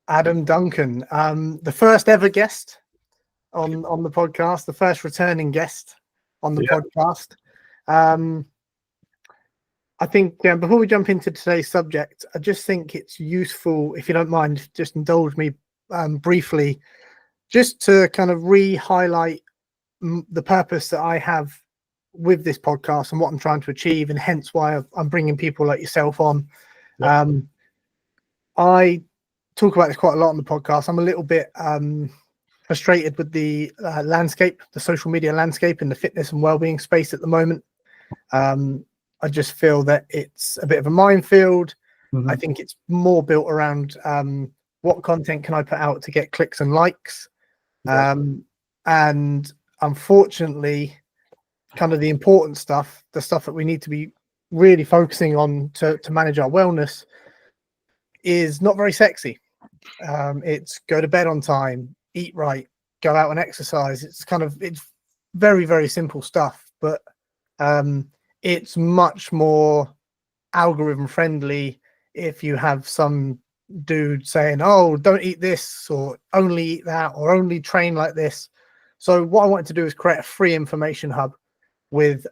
Adam Duncan, the first ever guest on the podcast, the first returning guest on the podcast. I think before we jump into today's subject, I just think it's useful, if you don't mind, just indulge me briefly, just to kind of re-highlight the purpose that I have with this podcast and what I'm trying to achieve, and hence why I'm bringing people like yourself on. Yeah. I talk about this quite a lot on the podcast. I'm a little bit frustrated with the landscape, the social media landscape in the fitness and wellbeing space at the moment. I just feel that it's a bit of a minefield. I think it's more built around what content can I put out to get clicks and likes. And unfortunately, kind of the important stuff, the stuff that we need to be really focusing on to manage our wellness, is not very sexy. It's go to bed on time, eat right, go out and exercise. It's very, very simple stuff, but it's much more algorithm friendly if you have some dude saying, oh, don't eat this, or only eat that, or only train like this. So what I wanted to do is create a free information hub with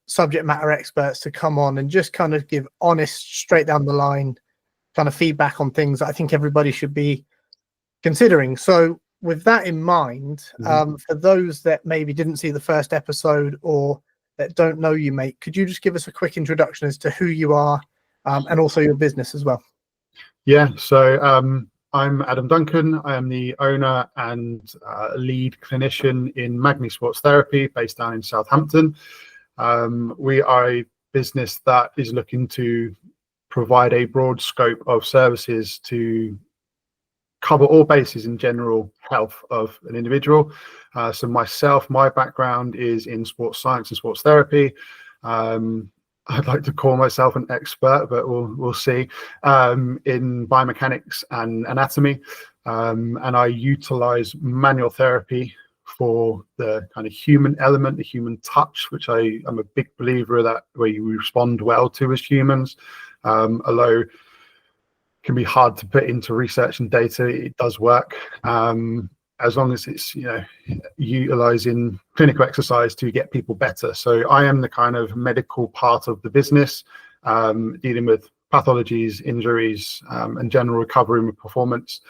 subject matter experts to come on and just kind of give honest, straight down the line kind of feedback on things that I think everybody should be considering. So with that in mind, for those that maybe didn't see the first episode or that don't know you, mate, could you just give us a quick introduction as to who you are and also your business as well? Yeah, so I'm Adam Duncan. I am the owner and lead clinician in Magni Sports Therapy, based down in Southampton. We are a business that is looking to provide a broad scope of services to cover all bases in general health of an individual. So myself, my background is in sports science and sports therapy. I'd like to call myself an expert, but we'll see, in biomechanics and anatomy. And I utilize manual therapy for the kind of human element, the human touch, which I'm a big believer of, that where you respond well to as humans. Although it can be hard to put into research and data, it does work. As long as it's, utilizing clinical exercise to get people better. So I am the kind of medical part of the business, dealing with pathologies, injuries, and general recovery and performance.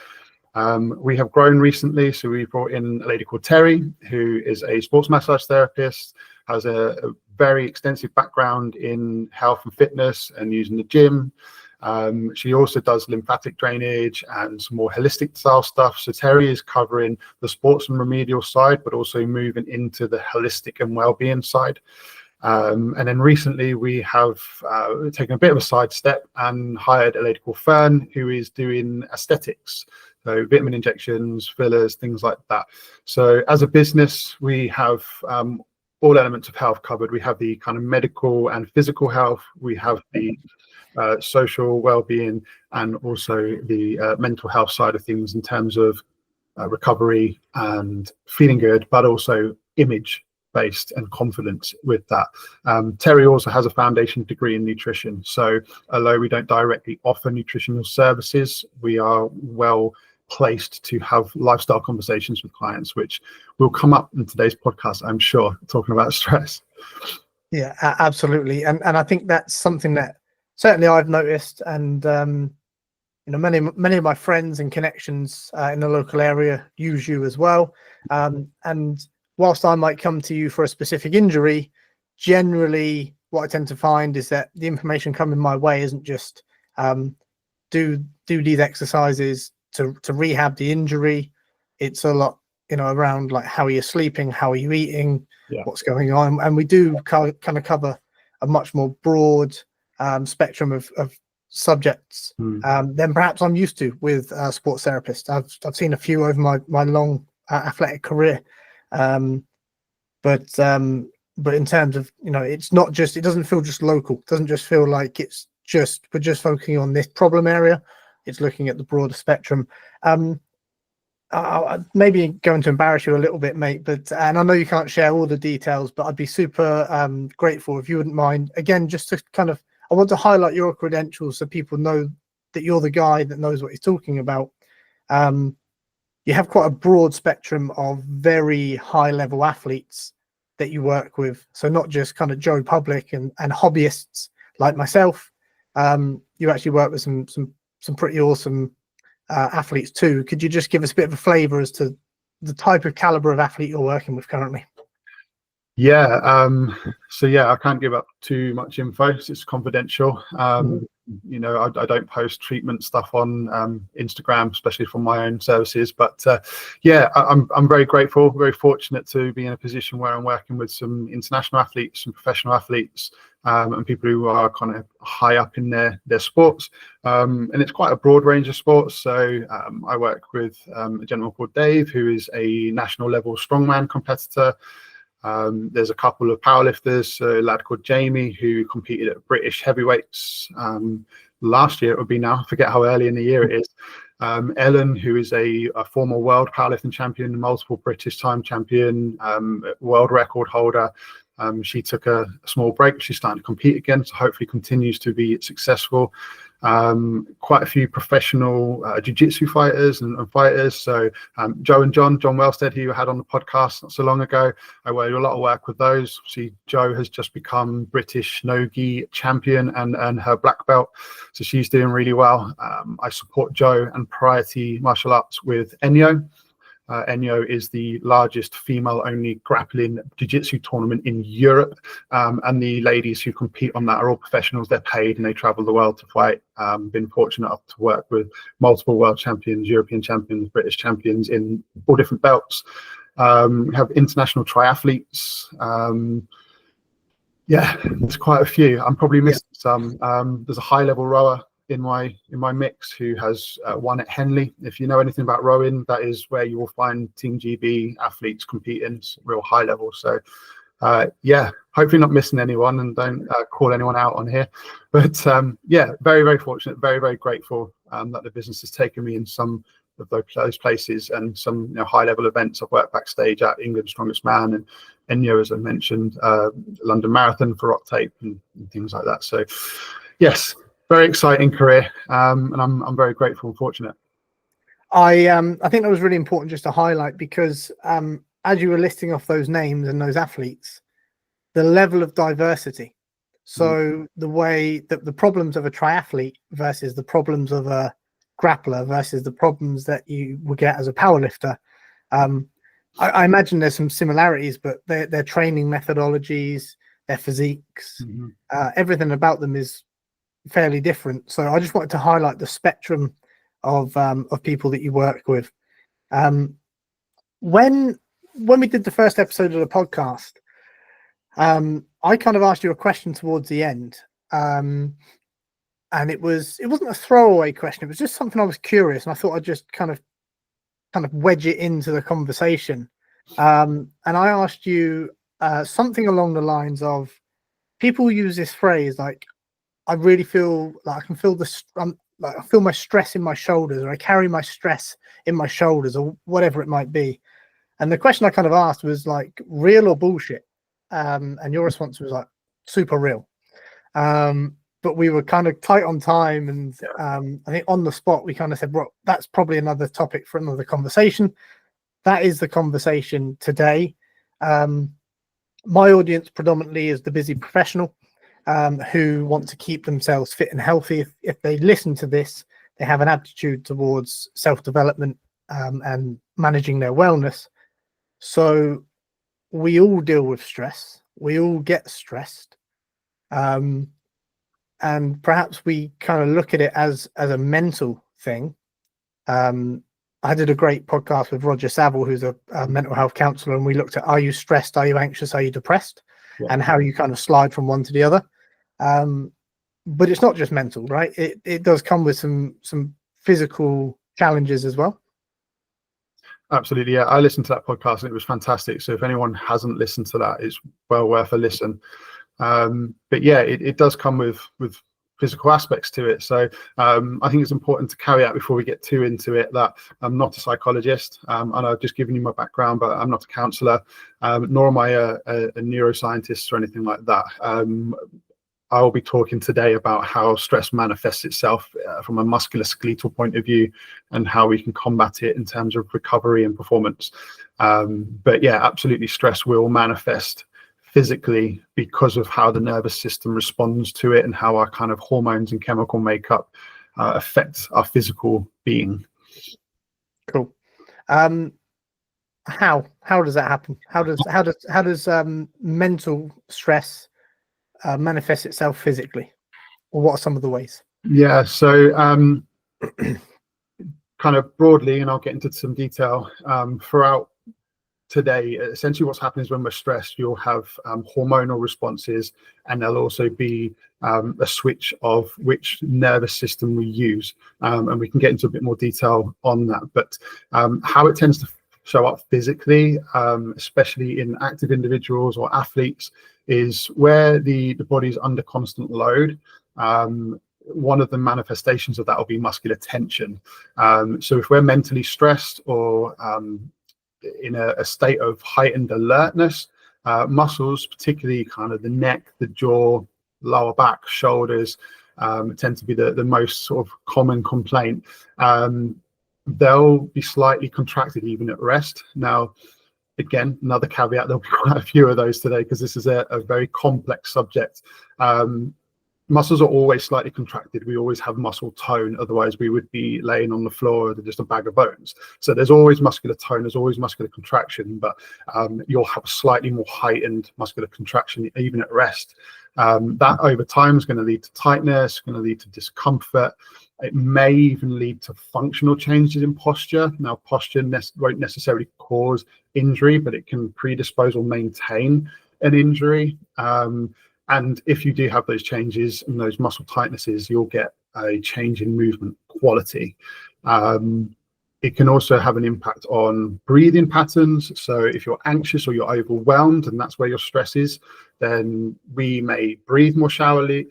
We have grown recently, so we brought in a lady called Terry, who is a sports massage therapist, has a very extensive background in health and fitness and using the gym. She also does lymphatic drainage and some more holistic style stuff. So Terry is covering the sports and remedial side, but also moving into the holistic and well-being side. And then recently we have taken a bit of a sidestep and hired a lady called Fern, who is doing aesthetics. So vitamin injections, fillers, things like that. So as a business, we have all elements of health covered. We have the kind of medical and physical health. We have the social well-being, and also the mental health side of things in terms of recovery and feeling good, but also image based and confidence with that. Terry also has a foundation degree in nutrition. So although we don't directly offer nutritional services, we are well placed to have lifestyle conversations with clients, which will come up in today's podcast, I'm sure, talking about stress. Yeah, absolutely. And I think that's something that certainly I've noticed, and many of my friends and connections in the local area use you as well. And whilst I might come to you for a specific injury, generally what I tend to find is that the information coming my way isn't just do these exercises to rehab the injury. It's a lot, around like, how are you sleeping, how are you eating, what's going on, and we do kind of cover a much more broad spectrum of subjects than perhaps I'm used to with sports therapists. I've seen a few over my long athletic career, but in terms of, it's not just, it doesn't feel just local. It doesn't just feel like we're just focusing on this problem area. It's looking at the broader spectrum. I maybe going to embarrass you a little bit, mate, and I know you can't share all the details, but I'd be super grateful if you wouldn't mind, again, just to kind of, I want to highlight your credentials so people know that you're the guy that knows what he's talking about. You have quite a broad spectrum of very high level athletes that you work with. So not just kind of Joe Public and hobbyists like myself. You actually work with some pretty awesome athletes too. Could you just give us a bit of a flavor as to the type of caliber of athlete you're working with currently? Yeah, so yeah, I can't give up too much info. It's confidential. You know, I don't post treatment stuff on Instagram, especially from my own services. But yeah, I'm very grateful, very fortunate to be in a position where I'm working with some international athletes, some professional athletes, and people who are kind of high up in their sports. And it's quite a broad range of sports. So I work with a gentleman called Dave, who is a national level strongman competitor. There's a couple of powerlifters, a lad called Jamie who competed at British heavyweights last year. It would be now, I forget how early in the year it is. Ellen, who is a former world powerlifting champion, multiple British time champion, world record holder. She took a small break. She's starting to compete again, so hopefully continues to be successful. Quite a few professional jiu-jitsu fighters and fighters. So Joe and John Wellstead, who you had on the podcast not so long ago, I do a lot of work with those. See, Joe has just become British no-gi champion and her black belt, so she's doing really well. I support Joe and Priority Martial Arts with Enyo. Enyo is the largest female-only grappling jiu-jitsu tournament in Europe, and the ladies who compete on that are all professionals. They're paid and they travel the world to fight. Been fortunate enough to work with multiple world champions, European champions, British champions in all different belts. We have international triathletes. Yeah, there's quite a few. I'm probably missing some. There's a high-level rower in my mix who has won at Henley. If you know anything about rowing, that is where you will find Team GB athletes competing. It's real high level. So yeah, hopefully not missing anyone, and don't call anyone out on here. But yeah, very, very fortunate, very, very grateful that the business has taken me in some of those places, and some high level events. I've worked backstage at England's Strongest Man and Enyo, as I mentioned, London Marathon for Rock Tape and things like that. So yes, very exciting career, and I'm very grateful and fortunate. I think that was really important just to highlight, because as you were listing off those names and those athletes, the level of diversity. So the way that the problems of a triathlete versus the problems of a grappler versus the problems that you would get as a powerlifter, I imagine there's some similarities, but their training methodologies, their physiques, everything about them is fairly different. So I just wanted to highlight the spectrum of people that you work with. When we did the first episode of the podcast, I kind of asked you a question towards the end, and it wasn't a throwaway question. It was just something I was curious, and I thought I'd just kind of wedge it into the conversation. And I asked you something along the lines of, people use this phrase like, I really feel like I can feel like I feel my stress in my shoulders, or I carry my stress in my shoulders, or whatever it might be. And the question I kind of asked was like, real or bullshit? And your response was like, super real. But we were kind of tight on time, and I think on the spot we kind of said, well, that's probably another topic for another conversation. That is the conversation today. My audience predominantly is the busy professional, who want to keep themselves fit and healthy. If they listen to this, they have an aptitude towards self-development and managing their wellness. So we all deal with stress. We all get stressed. And perhaps we kind of look at it as a mental thing. I did a great podcast with Roger Saville, who's a mental health counselor, and we looked at, are you stressed, are you anxious, are you depressed, and how you kind of slide from one to the other. But it's not just mental, right? It does come with some physical challenges as well. Absolutely, yeah. I listened to that podcast and it was fantastic. So if anyone hasn't listened to that, it's well worth a listen. But yeah, it does come with physical aspects to it. So I think it's important to carry out, before we get too into it, that I'm not a psychologist, and I've just given you my background, but I'm not a counsellor, nor am I a neuroscientist or anything like that. I will be talking today about how stress manifests itself from a musculoskeletal point of view, and how we can combat it in terms of recovery and performance. But yeah, absolutely, stress will manifest physically because of how the nervous system responds to it, and how our kind of hormones and chemical makeup affect our physical being. Cool. How does that happen? How does mental stress manifest itself physically, or what are some of the ways? Yeah, so kind of broadly, and I'll get into some detail throughout today. Essentially what's happening is when we're stressed, you'll have hormonal responses, and there'll also be a switch of which nervous system we use, and we can get into a bit more detail on that. But how it tends to show up physically, especially in active individuals or athletes, is where the body is under constant load. One of the manifestations of that will be muscular tension. So if we're mentally stressed or in a state of heightened alertness, muscles, particularly kind of the neck, the jaw, lower back, shoulders, tend to be the most sort of common complaint. They'll be slightly contracted even at rest. Now, again, another caveat, there'll be quite a few of those today because this is a very complex subject. Muscles are always slightly contracted. We always have muscle tone, otherwise we would be laying on the floor with just a bag of bones. So there's always muscular tone, there's always muscular contraction, but you'll have a slightly more heightened muscular contraction even at rest. That over time is going to lead to tightness, going to lead to discomfort. It may even lead to functional changes in posture. Now, posture won't necessarily cause injury, but it can predispose or maintain an injury. And if you do have those changes and those muscle tightnesses, you'll get a change in movement quality. It can also have an impact on breathing patterns. So if you're anxious or you're overwhelmed, and that's where your stress is, then we may breathe more shallowly,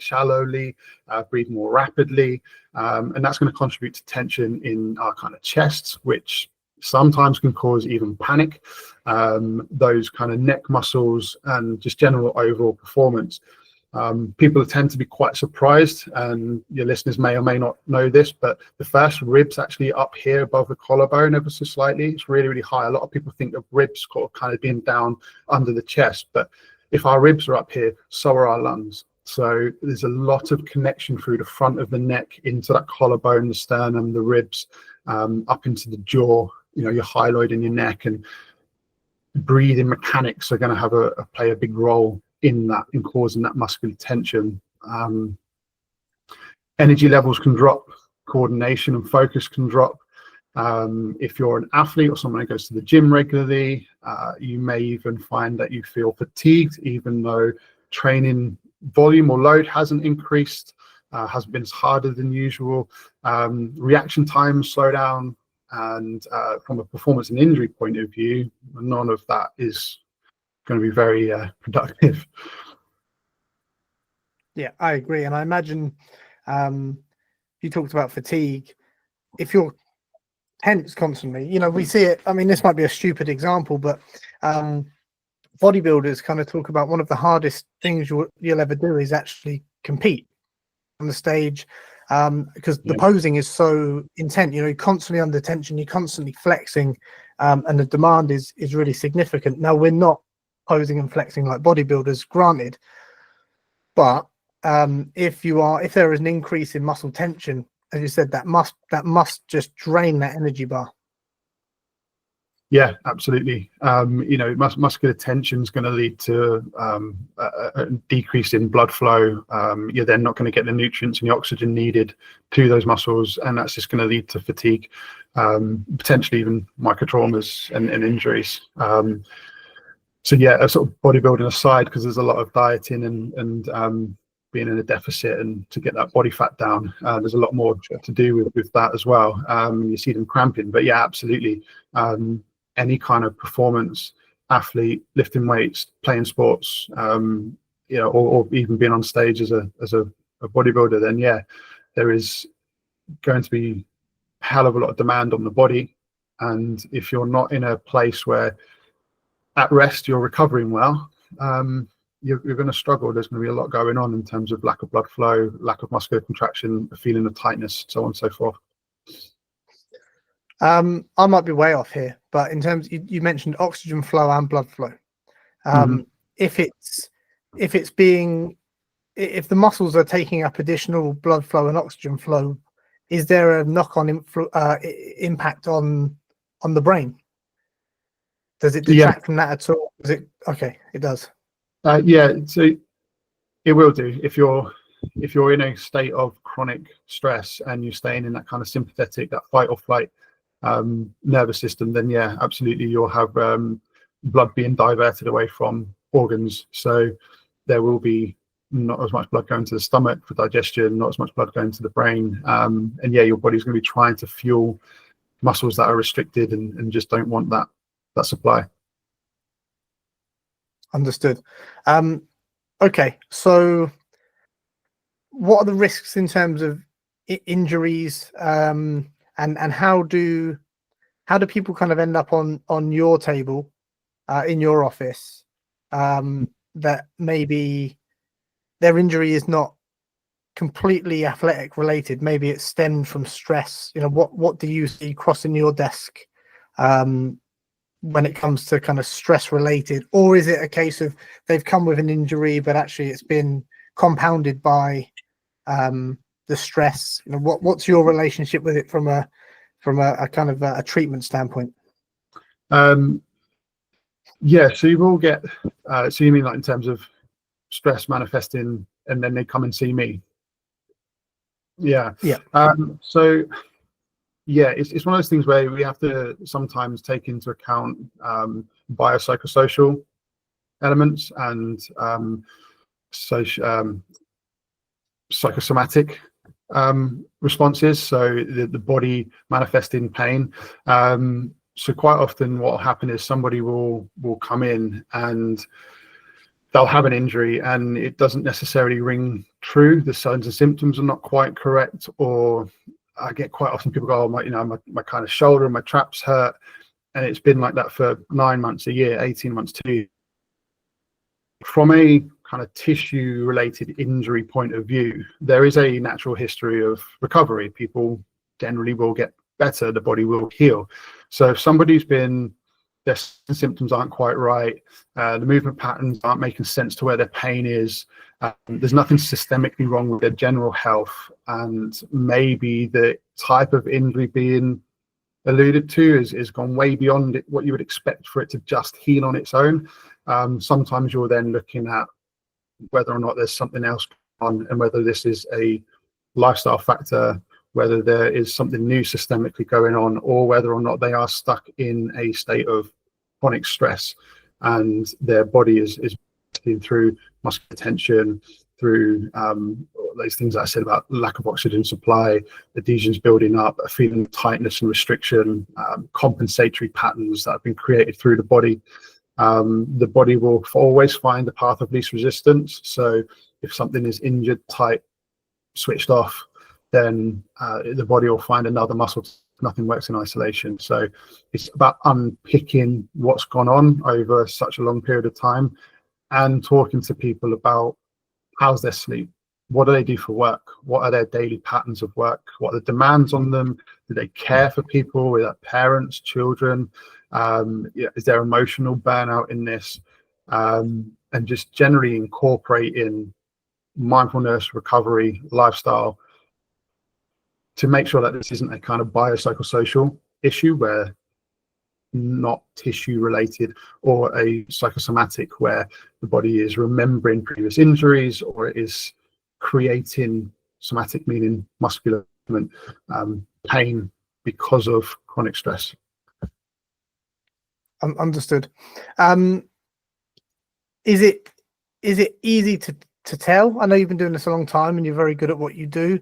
breathe more rapidly. And that's going to contribute to tension in our kind of chests, which sometimes can cause even panic. Those kind of neck muscles and just general overall performance. People tend to be quite surprised, and your listeners may or may not know this, but the first rib's actually up here above the collarbone ever so slightly. It's really, really high. A lot of people think of ribs kind of being down under the chest, but if our ribs are up here, so are our lungs. So there's a lot of connection through the front of the neck into that collarbone, the sternum, the ribs, up into the jaw, your hyaloid in your neck, and breathing mechanics are going to have play a big role in that, in causing that muscular tension. Energy levels can drop, coordination and focus can drop. If you're an athlete or someone who goes to the gym regularly, you may even find that you feel fatigued, even though training volume or load hasn't increased, hasn't been as harder than usual. Reaction times slow down, and from a performance and injury point of view, none of that is going to be very productive. Yeah, I agree. And I imagine you talked about fatigue. If you're tense constantly, we see it. I mean, this might be a stupid example, but bodybuilders kind of talk about one of the hardest things you'll ever do is actually compete on the stage, because the posing is so intense. You're constantly under tension, you're constantly flexing, and the demand is really significant. Now, we're not posing and flexing like bodybuilders, granted, but if there is an increase in muscle tension, as you said, that must just drain that energy bar. Yeah, absolutely. Muscular tension is going to lead to a decrease in blood flow. You're then not going to get the nutrients and the oxygen needed to those muscles, and that's just going to lead to fatigue, potentially even microtraumas and injuries. So yeah, a sort of bodybuilding aside, because there's a lot of dieting and being in a deficit and to get that body fat down, there's a lot more to do with that as well. You see them cramping, but yeah, absolutely. Any kind of performance athlete, lifting weights, playing sports, or even being on stage as a bodybuilder, then yeah, there is going to be a hell of a lot of demand on the body. And if you're not in a place where at rest you're recovering well, you're going to struggle. There's going to be a lot going on in terms of lack of blood flow, lack of muscular contraction, a feeling of tightness, so on and so forth. I might be way off here, but in terms, you mentioned oxygen flow and blood flow. If the muscles are taking up additional blood flow and oxygen flow, is there a knock-on impact on the brain? Does it detract from that at all? Is it okay? It does. Yeah, so it will do if you're in a state of chronic stress and you're staying in that kind of sympathetic, that fight or flight nervous system. Then yeah, absolutely, you'll have blood being diverted away from organs. So there will be not as much blood going to the stomach for digestion, not as much blood going to the brain, and yeah, your body's going to be trying to fuel muscles that are restricted and just don't want that supply. Understood. Okay, so what are the risks in terms of injuries, and how do people kind of end up on your table in your office, that maybe their injury is not completely athletic related, maybe it stemmed from stress? You know, what do you see crossing your desk when it comes to kind of stress related? Or is it a case of they've come with an injury but actually it's been compounded by the stress? You know, what's your relationship with it from a kind of a treatment standpoint? Yeah, so you will get so you mean like in terms of stress manifesting and then they come and see me? Yeah. So yeah, it's one of those things where we have to sometimes take into account biopsychosocial elements and psychosomatic responses, so the body manifesting pain. So quite often what will happen is somebody will come in and they'll have an injury and it doesn't necessarily ring true. The signs and symptoms are not quite correct, or I get quite often people go, oh, my kind of shoulder and my traps hurt, and it's been like that for 9 months, a year, 18 months, 2 years. From a kind of tissue related injury point of view, there is a natural history of recovery. People generally will get better, the body will heal. So if somebody's been, their symptoms aren't quite right, the movement patterns aren't making sense to where their pain is, there's nothing systemically wrong with their general health, and maybe the type of injury being alluded to is gone way beyond what you would expect for it to just heal on its own. Sometimes you're then looking at whether or not there's something else on, and whether this is a lifestyle factor, whether there is something new systemically going on, or whether or not they are stuck in a state of chronic stress and their body is through muscular tension, through those things that I said about lack of oxygen supply, adhesions building up, a feeling of tightness and restriction, compensatory patterns that have been created through the body. The body will always find the path of least resistance. So if something is injured, tight, switched off, then the body will find another muscle. Nothing works in isolation. So it's about unpicking what's gone on over such a long period of time and talking to people about how's their sleep, what do they do for work, what are their daily patterns of work, what are the demands on them, do they care for people, with their parents, children, is there emotional burnout in this, and just generally incorporating mindfulness, recovery, lifestyle to make sure that this isn't a kind of biopsychosocial issue where not tissue related, or a psychosomatic where the body is remembering previous injuries, or it is creating somatic, meaning muscular pain because of chronic stress. Understood. Is it easy to tell? I know you've been doing this a long time and you're very good at what you do.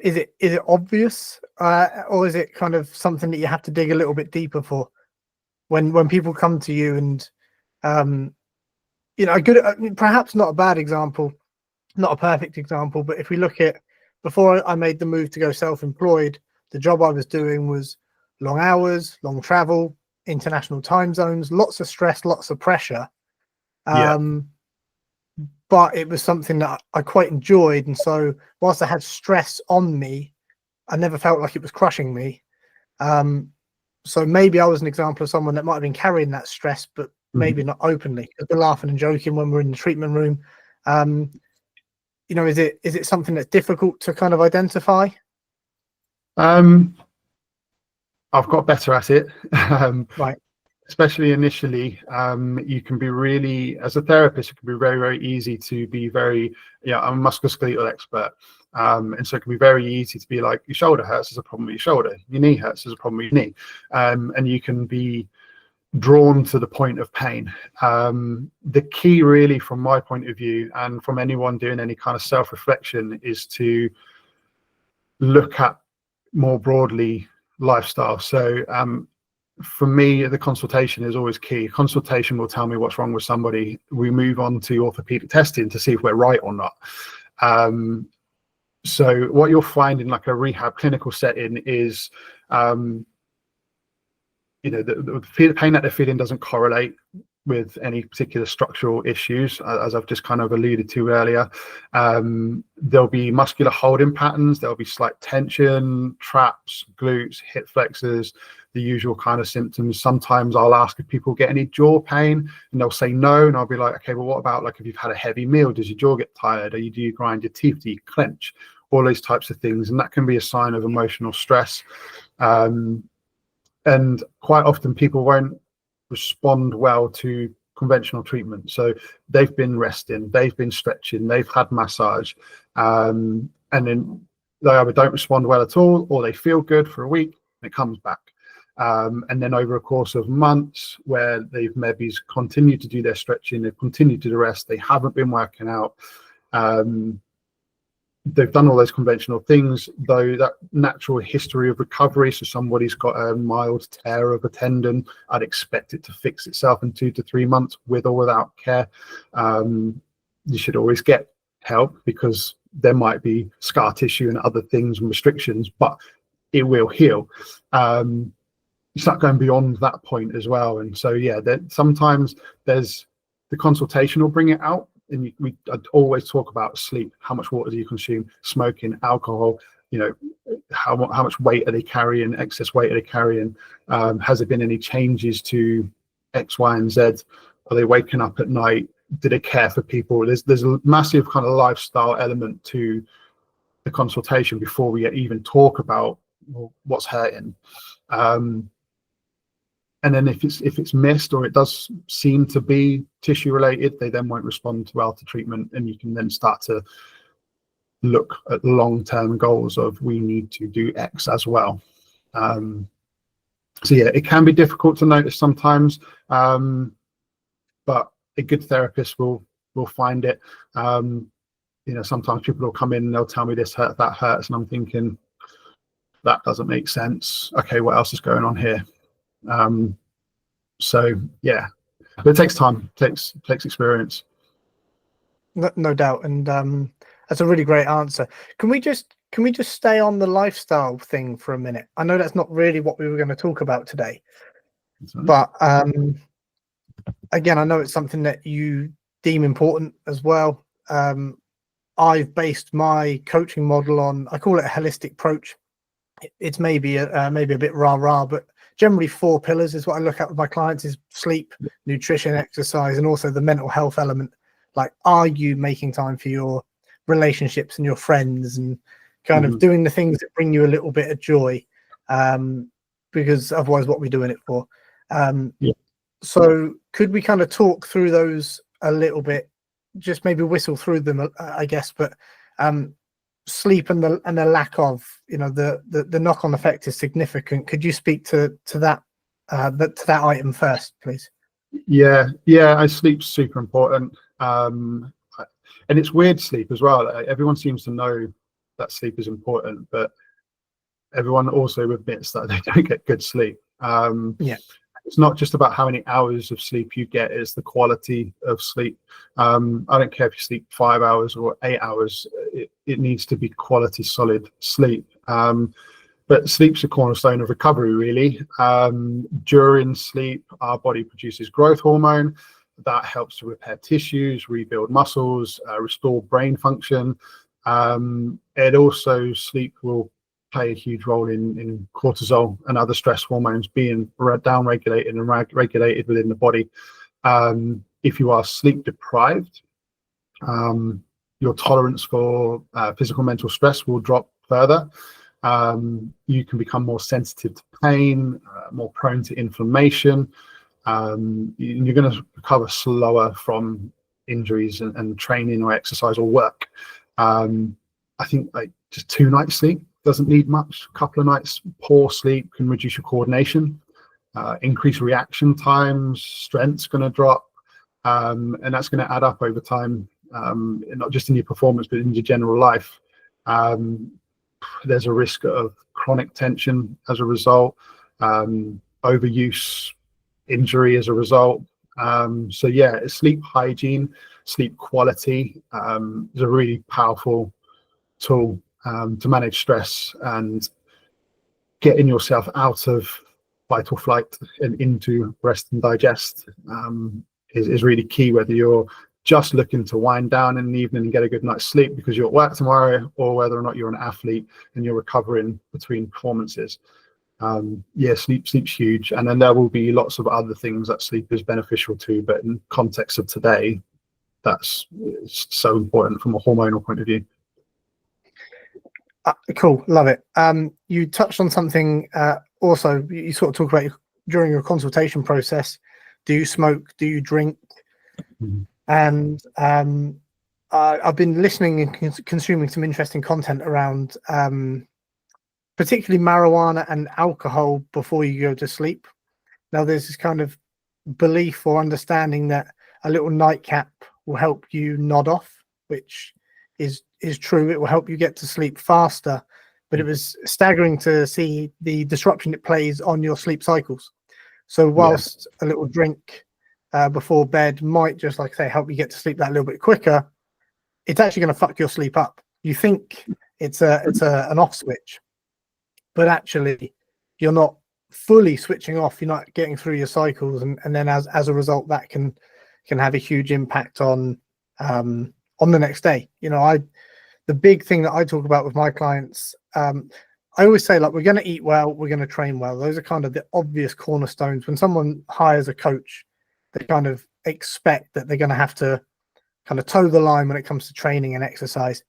Is it obvious, or is it kind of something that you have to dig a little bit deeper for when people come to you? And a good, perhaps not a bad example, not a perfect example, but if we look at, before I made the move to go self-employed, the job I was doing was long hours, long travel, international time zones, lots of stress, lots of pressure. but it was something that I quite enjoyed. And so whilst I had stress on me, I never felt like it was crushing me. So maybe I was an example of someone that might have been carrying that stress, but maybe not openly. We're laughing and joking when we're in the treatment room. Is it something that's difficult to kind of identify? I've got better at it. Right. Especially initially, you can be really, as a therapist, it can be very, very easy to be very, I'm a musculoskeletal expert. And so it can be very easy to be like, your shoulder hurts, there's a problem with your shoulder. Your knee hurts, there's a problem with your knee. And you can be drawn to the point of pain. The key really, from my point of view, and from anyone doing any kind of self-reflection, is to look at more broadly lifestyle. So for me, the consultation is always key. Consultation will tell me what's wrong with somebody. We move on to orthopedic testing to see if we're right or not. So what you'll find in like a rehab clinical setting is, the pain that they're feeling doesn't correlate with any particular structural issues, as I've just kind of alluded to earlier. There'll be muscular holding patterns, there'll be slight tension, traps, glutes, hip flexors, the usual kind of symptoms. Sometimes I'll ask if people get any jaw pain, and they'll say no, and I'll be like, okay, well, what about like if you've had a heavy meal? Does your jaw get tired? Do you grind your teeth? Do you clench? All those types of things, and that can be a sign of emotional stress. And quite often people won't respond well to conventional treatment. So they've been resting, they've been stretching, they've had massage, and then they either don't respond well at all, or they feel good for a week and it comes back. And then over a course of months where they've maybe continued to do their stretching, they've continued to do the rest, they haven't been working out, they've done all those conventional things, though that natural history of recovery. So somebody's got a mild tear of a tendon, I'd expect it to fix itself in 2 to 3 months with or without care. You should always get help, because there might be scar tissue and other things and restrictions, but it will heal. It's not going beyond that point as well. And so, yeah, sometimes there's the consultation will bring it out. And I'd always talk about sleep. How much water do you consume? Smoking, alcohol. How much weight are they carrying? Excess weight are they carrying? Has there been any changes to X, Y, and Z? Are they waking up at night? Do they care for people? There's a massive kind of lifestyle element to the consultation before we even talk about what's hurting. And then if it's missed, or it does seem to be tissue related, they then won't respond well to treatment, and you can then start to look at long-term goals of, we need to do X as well. So yeah, it can be difficult to notice sometimes, but a good therapist will find it. Sometimes people will come in and they'll tell me this hurt, that hurts, and I'm thinking, that doesn't make sense. Okay, what else is going on here? So yeah, but it takes time, takes experience. No doubt. And that's a really great answer. Can we just stay on the lifestyle thing for a minute? I know that's not really what we were going to talk about today, but again, I know it's something that you deem important as well. I've based my coaching model on, I call it a holistic approach. It's maybe a bit rah-rah, but generally 4 pillars is what I look at with my clients: is sleep, nutrition, exercise, and also the mental health element. Like, are you making time for your relationships and your friends, and kind of doing the things that bring you a little bit of joy? Because otherwise, what are we doing it for? So could we kind of talk through those a little bit? Just maybe whistle through them, I guess, but sleep and the lack of, the knock-on effect is significant. Could you speak to that item first, please? Yeah, sleep's super important, and it's weird sleep as well. Everyone seems to know that sleep is important, but everyone also admits that they don't get good sleep. It's not just about how many hours of sleep you get, it's the quality of sleep. I don't care if you sleep 5 hours or 8 hours, it needs to be quality, solid sleep. But sleep's a cornerstone of recovery, really. During sleep, our body produces growth hormone. that helps to repair tissues, rebuild muscles, restore brain function. It also, sleep will play a huge role in cortisol and other stress hormones being down regulated and regulated within the body. If you are sleep deprived, your tolerance for physical mental stress will drop further. You can become more sensitive to pain, more prone to inflammation. You're going to recover slower from injuries and training or exercise or work. I think like just 2 nights sleep doesn't need much. A couple of nights poor sleep can reduce your coordination, increase reaction times, strength's going to drop, and that's going to add up over time, not just in your performance but in your general life. There's a risk of chronic tension as a result, overuse, injury as a result. So yeah, sleep hygiene, sleep quality is a really powerful tool to manage stress, and getting yourself out of fight or flight and into rest and digest is really key, whether you're just looking to wind down in the evening and get a good night's sleep because you're at work tomorrow, or whether or not you're an athlete and you're recovering between performances. Yeah, sleep's huge, and then there will be lots of other things that sleep is beneficial to, but in context of today, that's so important from a hormonal point of view. Cool, love it. You touched on something also. You sort of talk about during your consultation process. Do you smoke? Do you drink? Mm-hmm. And I've been listening and consuming some interesting content around particularly marijuana and alcohol before you go to sleep. Now, there's this kind of belief or understanding that a little nightcap will help you nod off, which is true. It will help you get to sleep faster, but it was staggering to see the disruption it plays on your sleep cycles. So whilst a little drink before bed might, just like I say, help you get to sleep that little bit quicker, it's actually going to fuck your sleep up. You think it's an off switch, but actually you're not fully switching off. You're not getting through your cycles, and then as a result, that can have a huge impact on the next day. You know, the big thing that I talk about with my clients, I always say, like, we're going to eat well, we're going to train well. Those are kind of the obvious cornerstones. When someone hires a coach, they kind of expect that they're going to have to kind of toe the line when it comes to training and exercise.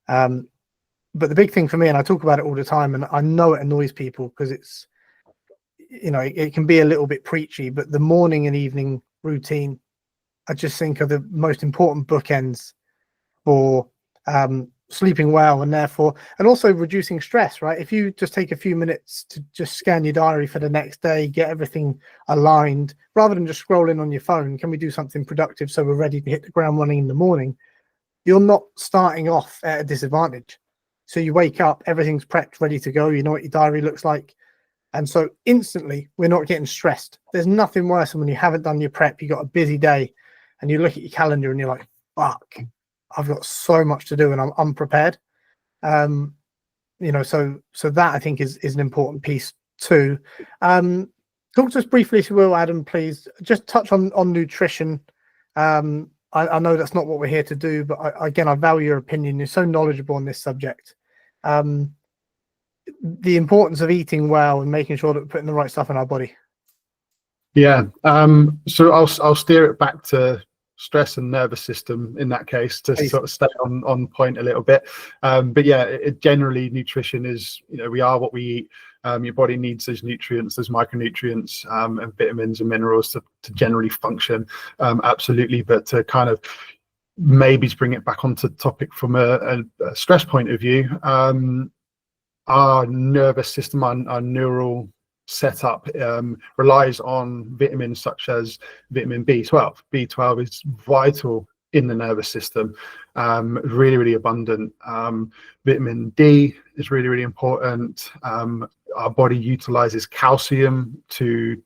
But the big thing for me, and I talk about it all the time, and I know it annoys people because it's, you know, it can be a little bit preachy, but the morning and evening routine, I just think, are the most important bookends for sleeping well, and therefore, and also reducing stress, right? If you just take a few minutes to just scan your diary for the next day, get everything aligned, rather than just scrolling on your phone, can we do something productive so we're ready to hit the ground running in the morning? You're not starting off at a disadvantage. So you wake up, everything's prepped, ready to go. You know what your diary looks like. And so instantly, we're not getting stressed. There's nothing worse than when you haven't done your prep, you got a busy day, and you look at your calendar and you're like, fuck, I've got so much to do and I'm unprepared. You know, so that I think is an important piece too. Talk to us briefly, if you will, Adam, please. Just touch on nutrition. I know that's not what we're here to do, but again, I value your opinion. You're so knowledgeable on this subject. The importance of eating well and making sure that we're putting the right stuff in our body. Yeah. So I'll steer it back to stress and nervous system in that case to sort of stay on point a little bit. But yeah, generally nutrition is, you know, we are what we eat. Your body needs those nutrients, those micronutrients, and vitamins and minerals to generally function. Absolutely. But to kind of maybe to bring it back onto topic from a stress point of view, our nervous system, our neural setup relies on vitamins such as vitamin B12. B12 is vital in the nervous system, really, really abundant. Vitamin D is really, really important. Our body utilizes calcium to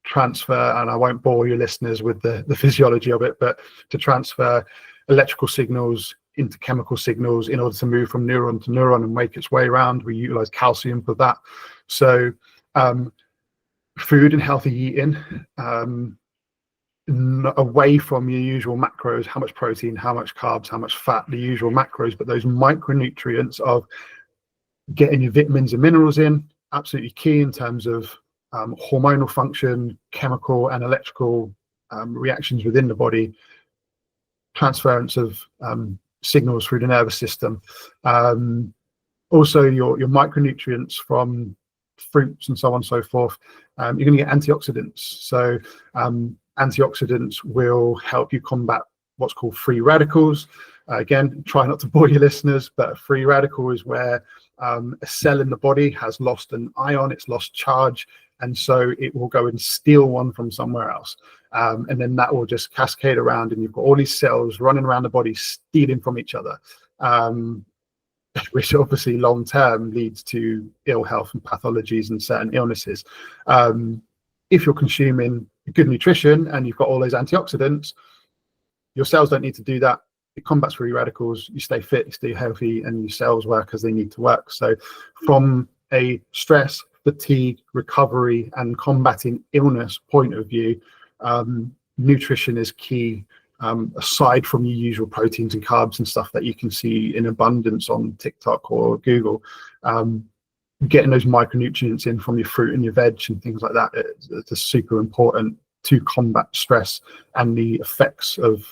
transfer, and I won't bore your listeners with the physiology of it, but to transfer electrical signals into chemical signals in order to move from neuron to neuron and make its way around. We utilize calcium for that. So food and healthy eating away from your usual macros, how much protein, how much carbs, how much fat, the usual macros, but those micronutrients of getting your vitamins and minerals in, absolutely key in terms of hormonal function, chemical and electrical reactions within the body, transference of signals through the nervous system. Also, your micronutrients from fruits and so on and so forth. You're going to get antioxidants. So antioxidants will help you combat what's called free radicals. Again, try not to bore your listeners, but a free radical is where a cell in the body has lost an ion, it's lost charge, and so it will go and steal one from somewhere else. And then that will just cascade around, and you've got all these cells running around the body stealing from each other, which obviously long term leads to ill health and pathologies and certain illnesses. If you're consuming good nutrition and you've got all those antioxidants, your cells don't need to do that. It combats free radicals, you stay fit, you stay healthy, and your cells work as they need to work. So from a stress, fatigue, recovery, and combating illness point of view, nutrition is key, aside from your usual proteins and carbs and stuff that you can see in abundance on TikTok or Google. Getting those micronutrients in from your fruit and your veg and things like that is super important to combat stress and the effects of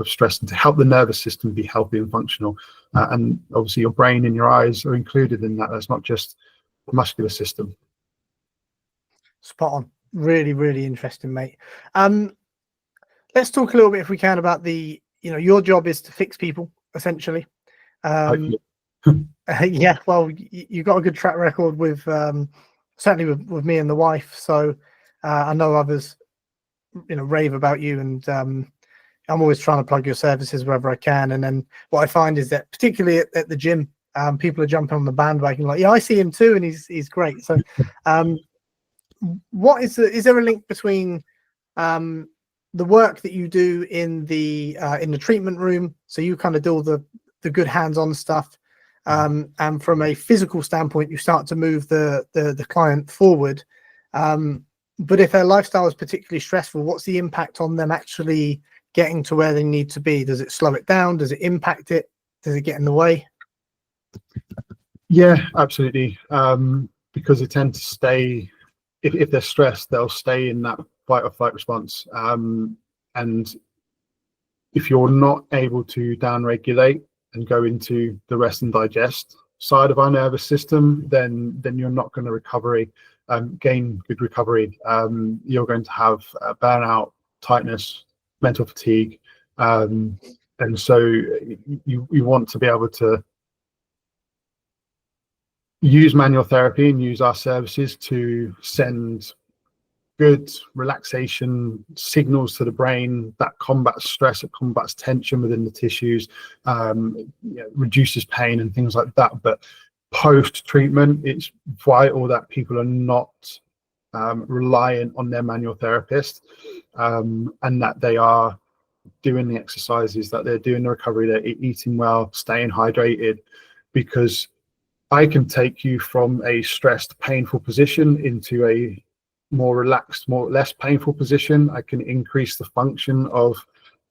stress, and to help the nervous system be healthy and functional. And obviously your brain and your eyes are included in that. That's not just the muscular system. Spot on. Really, really interesting, mate. Let's talk a little bit, if we can, about your job is to fix people, essentially. Yeah, well, you've got a good track record with certainly with me and the wife. So I know others, rave about you, and I'm always trying to plug your services wherever I can. And then what I find is that, particularly at the gym, people are jumping on the bandwagon, like, yeah, I see him too, and he's great. So is there a link between the work that you do in the treatment room, so you kind of do all the good hands-on stuff, and from a physical standpoint you start to move the client forward, but if their lifestyle is particularly stressful, what's the impact on them actually getting to where they need to be? Does it slow it down? Does it impact it? Does it get in the way? Yeah, absolutely. Because they tend to stay, if they're stressed, they'll stay in that fight or flight response. And if you're not able to downregulate and go into the rest and digest side of our nervous system, then you're not going to gain good recovery. You're going to have burnout, tightness, mental fatigue, and so you want to be able to use manual therapy and use our services to send good relaxation signals to the brain that combats stress, it combats tension within the tissues, reduces pain and things like that. But post treatment, it's vital that people are not reliant on their manual therapist, and that they are doing the exercises, that they're doing the recovery, they're eating well, staying hydrated, because I can take you from a stressed, painful position into a more relaxed, less painful position. I can increase the function of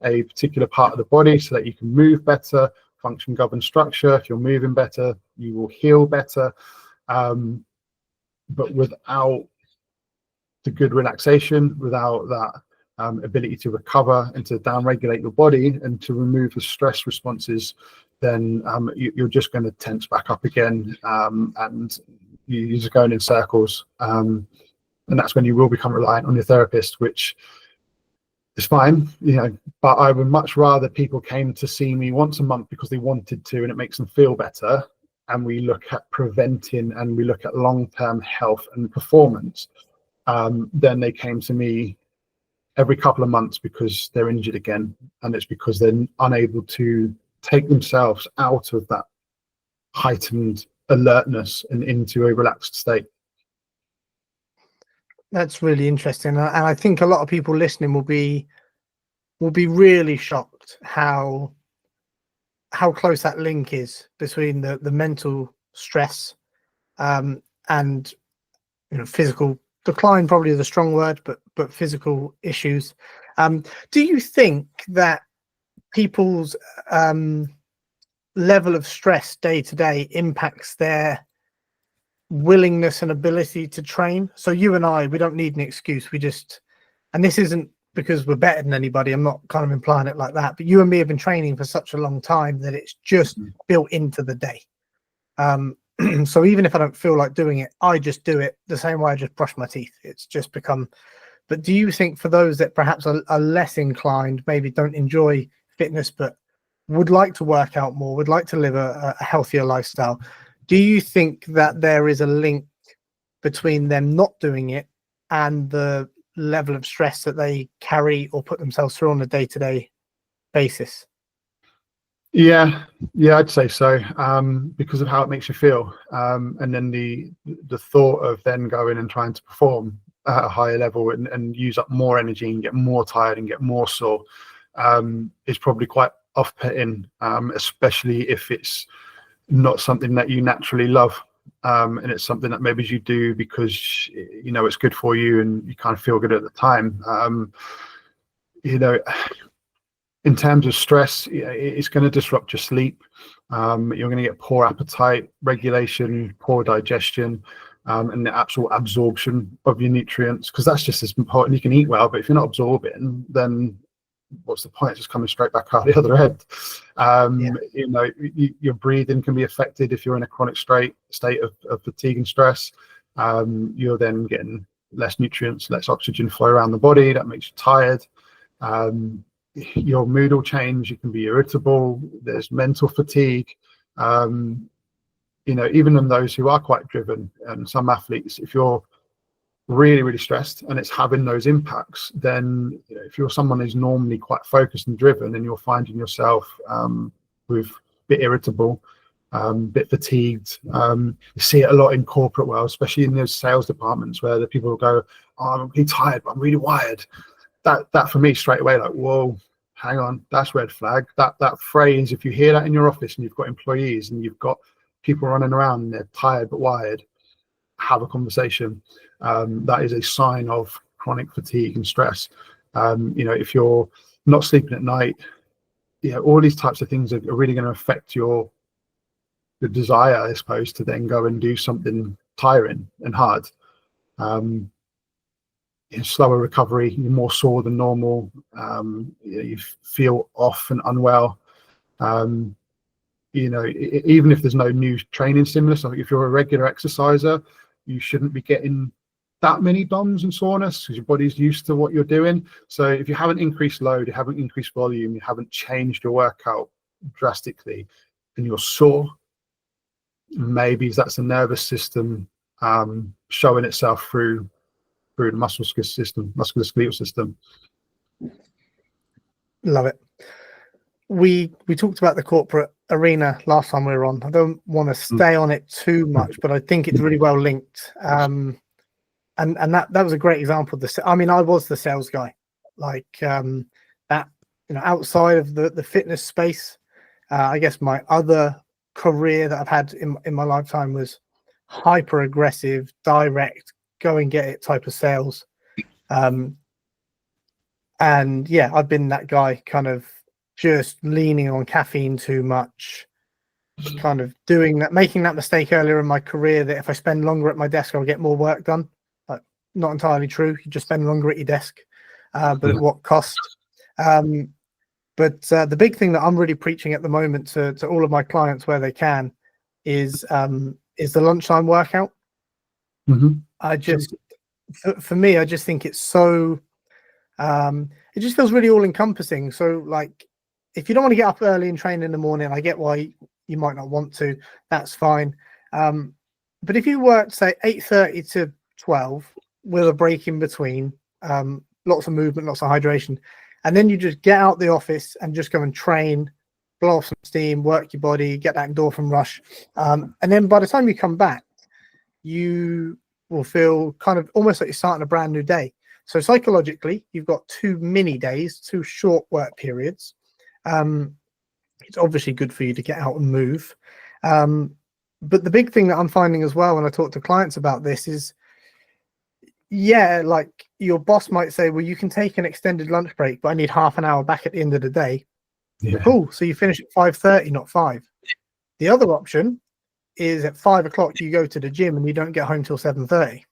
a particular part of the body so that you can move better. Function governs structure. If you're moving better, you will heal better. But without the good relaxation, without that ability to recover and to downregulate your body and to remove the stress responses, then you're just going to tense back up again, and you're just going in circles. And that's when you will become reliant on your therapist, which is fine, but I would much rather people came to see me once a month because they wanted to and it makes them feel better, and we look at preventing and we look at long-term health and performance, then they came to me every couple of months because they're injured again, and it's because they're unable to take themselves out of that heightened alertness and into a relaxed state. That's really interesting, and I think a lot of people listening will be really shocked how close that link is between the mental stress and physical decline probably is a strong word, but physical issues. Do you think that people's level of stress day to day impacts their willingness and ability to train? So you and I, we don't need an excuse. We just, and this isn't because we're better than anybody. I'm not kind of implying it like that, but you and me have been training for such a long time that it's just built into the day. So even if I don't feel like doing it, I just do it the same way I just brush my teeth. It's just become. But do you think for those that perhaps are less inclined, maybe don't enjoy fitness, but would like to work out more, would like to live a healthier lifestyle, do you think that there is a link between them not doing it and the level of stress that they carry or put themselves through on a day-to-day basis? Yeah, I'd say so, because of how it makes you feel, and then the thought of then going and trying to perform at a higher level and use up more energy and get more tired and get more sore, is probably quite off-putting, especially if it's not something that you naturally love, and it's something that maybe you do because you know it's good for you and you kind of feel good at the time. You know, in terms of stress, it's going to disrupt your sleep. You're going to get poor appetite regulation, poor digestion, and the actual absorption of your nutrients, because that's just as important. You can eat well, but if you're not absorbing, then what's the point? It's just coming straight back out the other end. You know, your breathing can be affected if you're in a chronic state of fatigue and stress. You're then getting less nutrients, less oxygen flow around the body. That makes you tired. Your mood will change. You can be irritable. There's mental fatigue. You know, even in those who are quite driven, and some athletes, if you're really stressed and it's having those impacts, then you know, if you're someone who's normally quite focused and driven and you're finding yourself with a bit irritable, bit fatigued, you see it a lot in corporate world, especially in those sales departments where the people will go, oh, I'm really tired, but I'm really wired. That for me straight away, like, whoa, hang on, that's red flag. That phrase, if you hear that in your office and you've got employees and you've got people running around and they're tired but wired, have a conversation. That is a sign of chronic fatigue and stress. You know, if you're not sleeping at night, you know, all these types of things are really going to affect the desire, I suppose, to then go and do something tiring and hard. Slower recovery, you're more sore than normal, you feel off and unwell. You know, even if there's no new training stimulus, like if you're a regular exerciser, you shouldn't be getting that many DOMs and soreness because your body's used to what you're doing. So if you haven't increased load, you haven't increased volume, you haven't changed your workout drastically, and you're sore, maybe that's the nervous system showing itself through the musculoskeletal system. Love it. We talked about the corporate arena last time we were on. I don't want to stay on it too much, but I think it's really well linked. And that was a great example of this. I mean, I was the sales guy, like that, you know, outside of the fitness space. I guess my other career that I've had in my lifetime was hyper aggressive, direct, go and get it type of sales. And yeah, I've been that guy, kind of just leaning on caffeine too much, kind of doing that, making that mistake earlier in my career, that if I spend longer at my desk, I'll get more work done. Not entirely true. You just spend longer at your desk, but at what cost? But the big thing that I'm really preaching at the moment to all of my clients where they can is the lunchtime workout. I just, for me, I just think it's so, it just feels really all encompassing. So like, if you don't want to get up early and train in the morning, I get why you might not want to, that's fine. But if you work, say 8:30 to 12 with a break in between, lots of movement, lots of hydration, and then you just get out the office and just go and train, blow off some steam, work your body, get that endorphin rush. And then by the time you come back, you will feel kind of almost like you're starting a brand new day. So psychologically, you've got 2 mini days, 2 short work periods. It's obviously good for you to get out and move. But the big thing that I'm finding as well when I talk to clients about this is, yeah, like your boss might say, well, you can take an extended lunch break, but I need half an hour back at the end of the day. Yeah. Cool. So you finish at 5:30, not 5. The other option is at 5 o'clock you go to the gym and you don't get home till 7:30,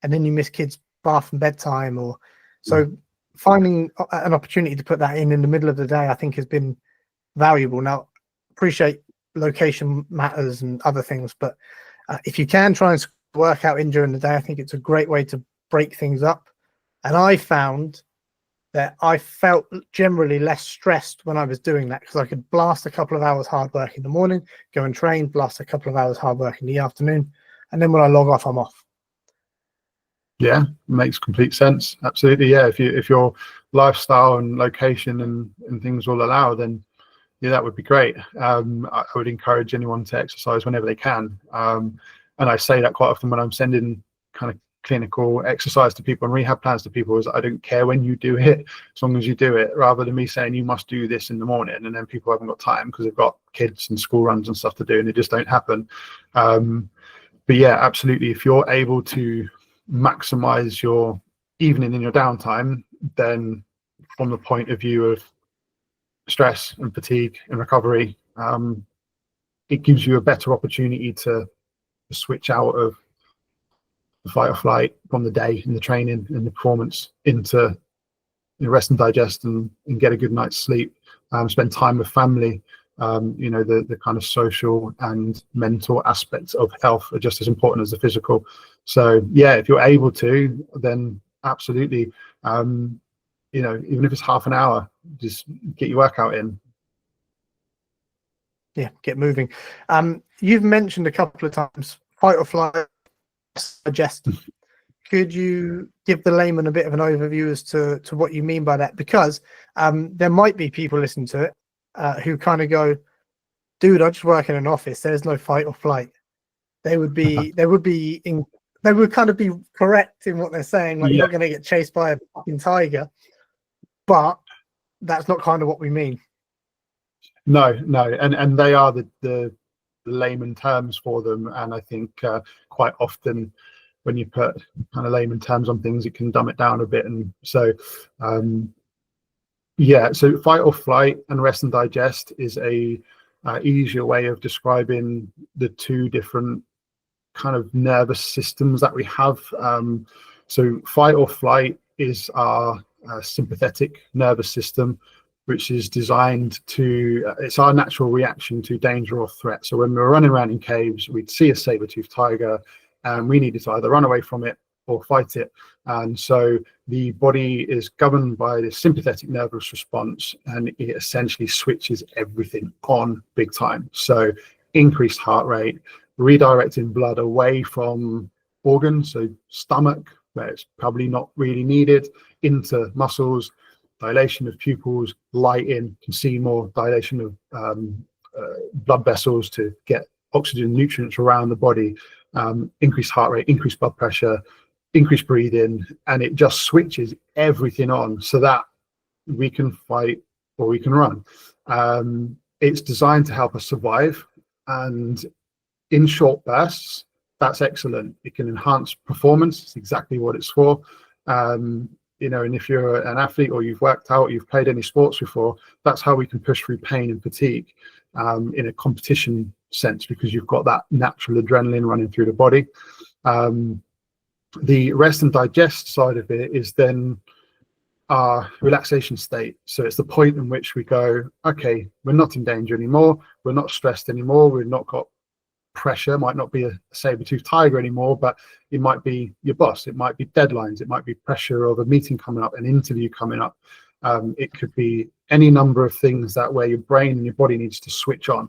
and then you miss kids' bath and bedtime. Or so finding an opportunity to put that in the middle of the day, I think, has been valuable. Now, appreciate location matters and other things, but if you can try and work out in during the day, I think it's a great way to break things up. And I found that I felt generally less stressed when I was doing that, because I could blast a couple of hours hard work in the morning, go and train, blast a couple of hours hard work in the afternoon, and then when I log off, I'm off. Yeah, makes complete sense. Absolutely. Yeah, if your lifestyle and location and things will allow, then yeah, that would be great. I would encourage anyone to exercise whenever they can. And I say that quite often when I'm sending kind of clinical exercise to people and rehab plans to people, is I don't care when you do it, as long as you do it, rather than me saying you must do this in the morning and then people haven't got time because they've got kids and school runs and stuff to do and it just don't happen. But yeah, absolutely. If you're able to maximize your evening and your downtime, then from the point of view of stress and fatigue and recovery, it gives you a better opportunity to switch out of the fight or flight from the day and the training and the performance into rest and digest and get a good night's sleep, spend time with family. The kind of social and mental aspects of health are just as important as the physical. So yeah, if you're able to, then absolutely, even if it's half an hour, just get your workout in. Yeah, get moving. You've mentioned a couple of times fight or flight, digest. Could you give the layman a bit of an overview as to what you mean by that? Because there might be people listening to it who kind of go, dude, I just work in an office, there's no fight or flight. They would kind of be correct in what they're saying, like, yeah, you're not going to get chased by a fucking tiger, but that's not kind of what we mean. No, and they are the layman terms for them, and I think quite often when you put kind of layman terms on things, it can dumb it down a bit. And so so fight or flight and rest and digest is a easier way of describing the two different kind of nervous systems that we have. So fight or flight is our sympathetic nervous system, which is designed to, it's our natural reaction to danger or threat. So when we were running around in caves, we'd see a saber-toothed tiger and we needed to either run away from it or fight it. And so the body is governed by the sympathetic nervous response, and it essentially switches everything on big time. So increased heart rate, redirecting blood away from organs, so stomach, where it's probably not really needed, into muscles, dilation of pupils, light in, can see more, dilation of blood vessels to get oxygen nutrients around the body, increased heart rate, increased blood pressure, increased breathing, and it just switches everything on so that we can fight or we can run. It's designed to help us survive, and in short bursts, that's excellent. It can enhance performance. It's exactly what it's for. And if you're an athlete or you've worked out, you've played any sports before, that's how we can push through pain and fatigue in a competition sense, because you've got that natural adrenaline running through the body. The rest and digest side of it is then our relaxation state. So it's the point in which we go, okay, we're not in danger anymore. We're not stressed anymore. We've not got pressure. Might not be a saber-toothed tiger anymore, but it might be your boss. It might be deadlines. It might be pressure of a meeting coming up, an interview coming up. It could be any number of things that where your brain and your body needs to switch on.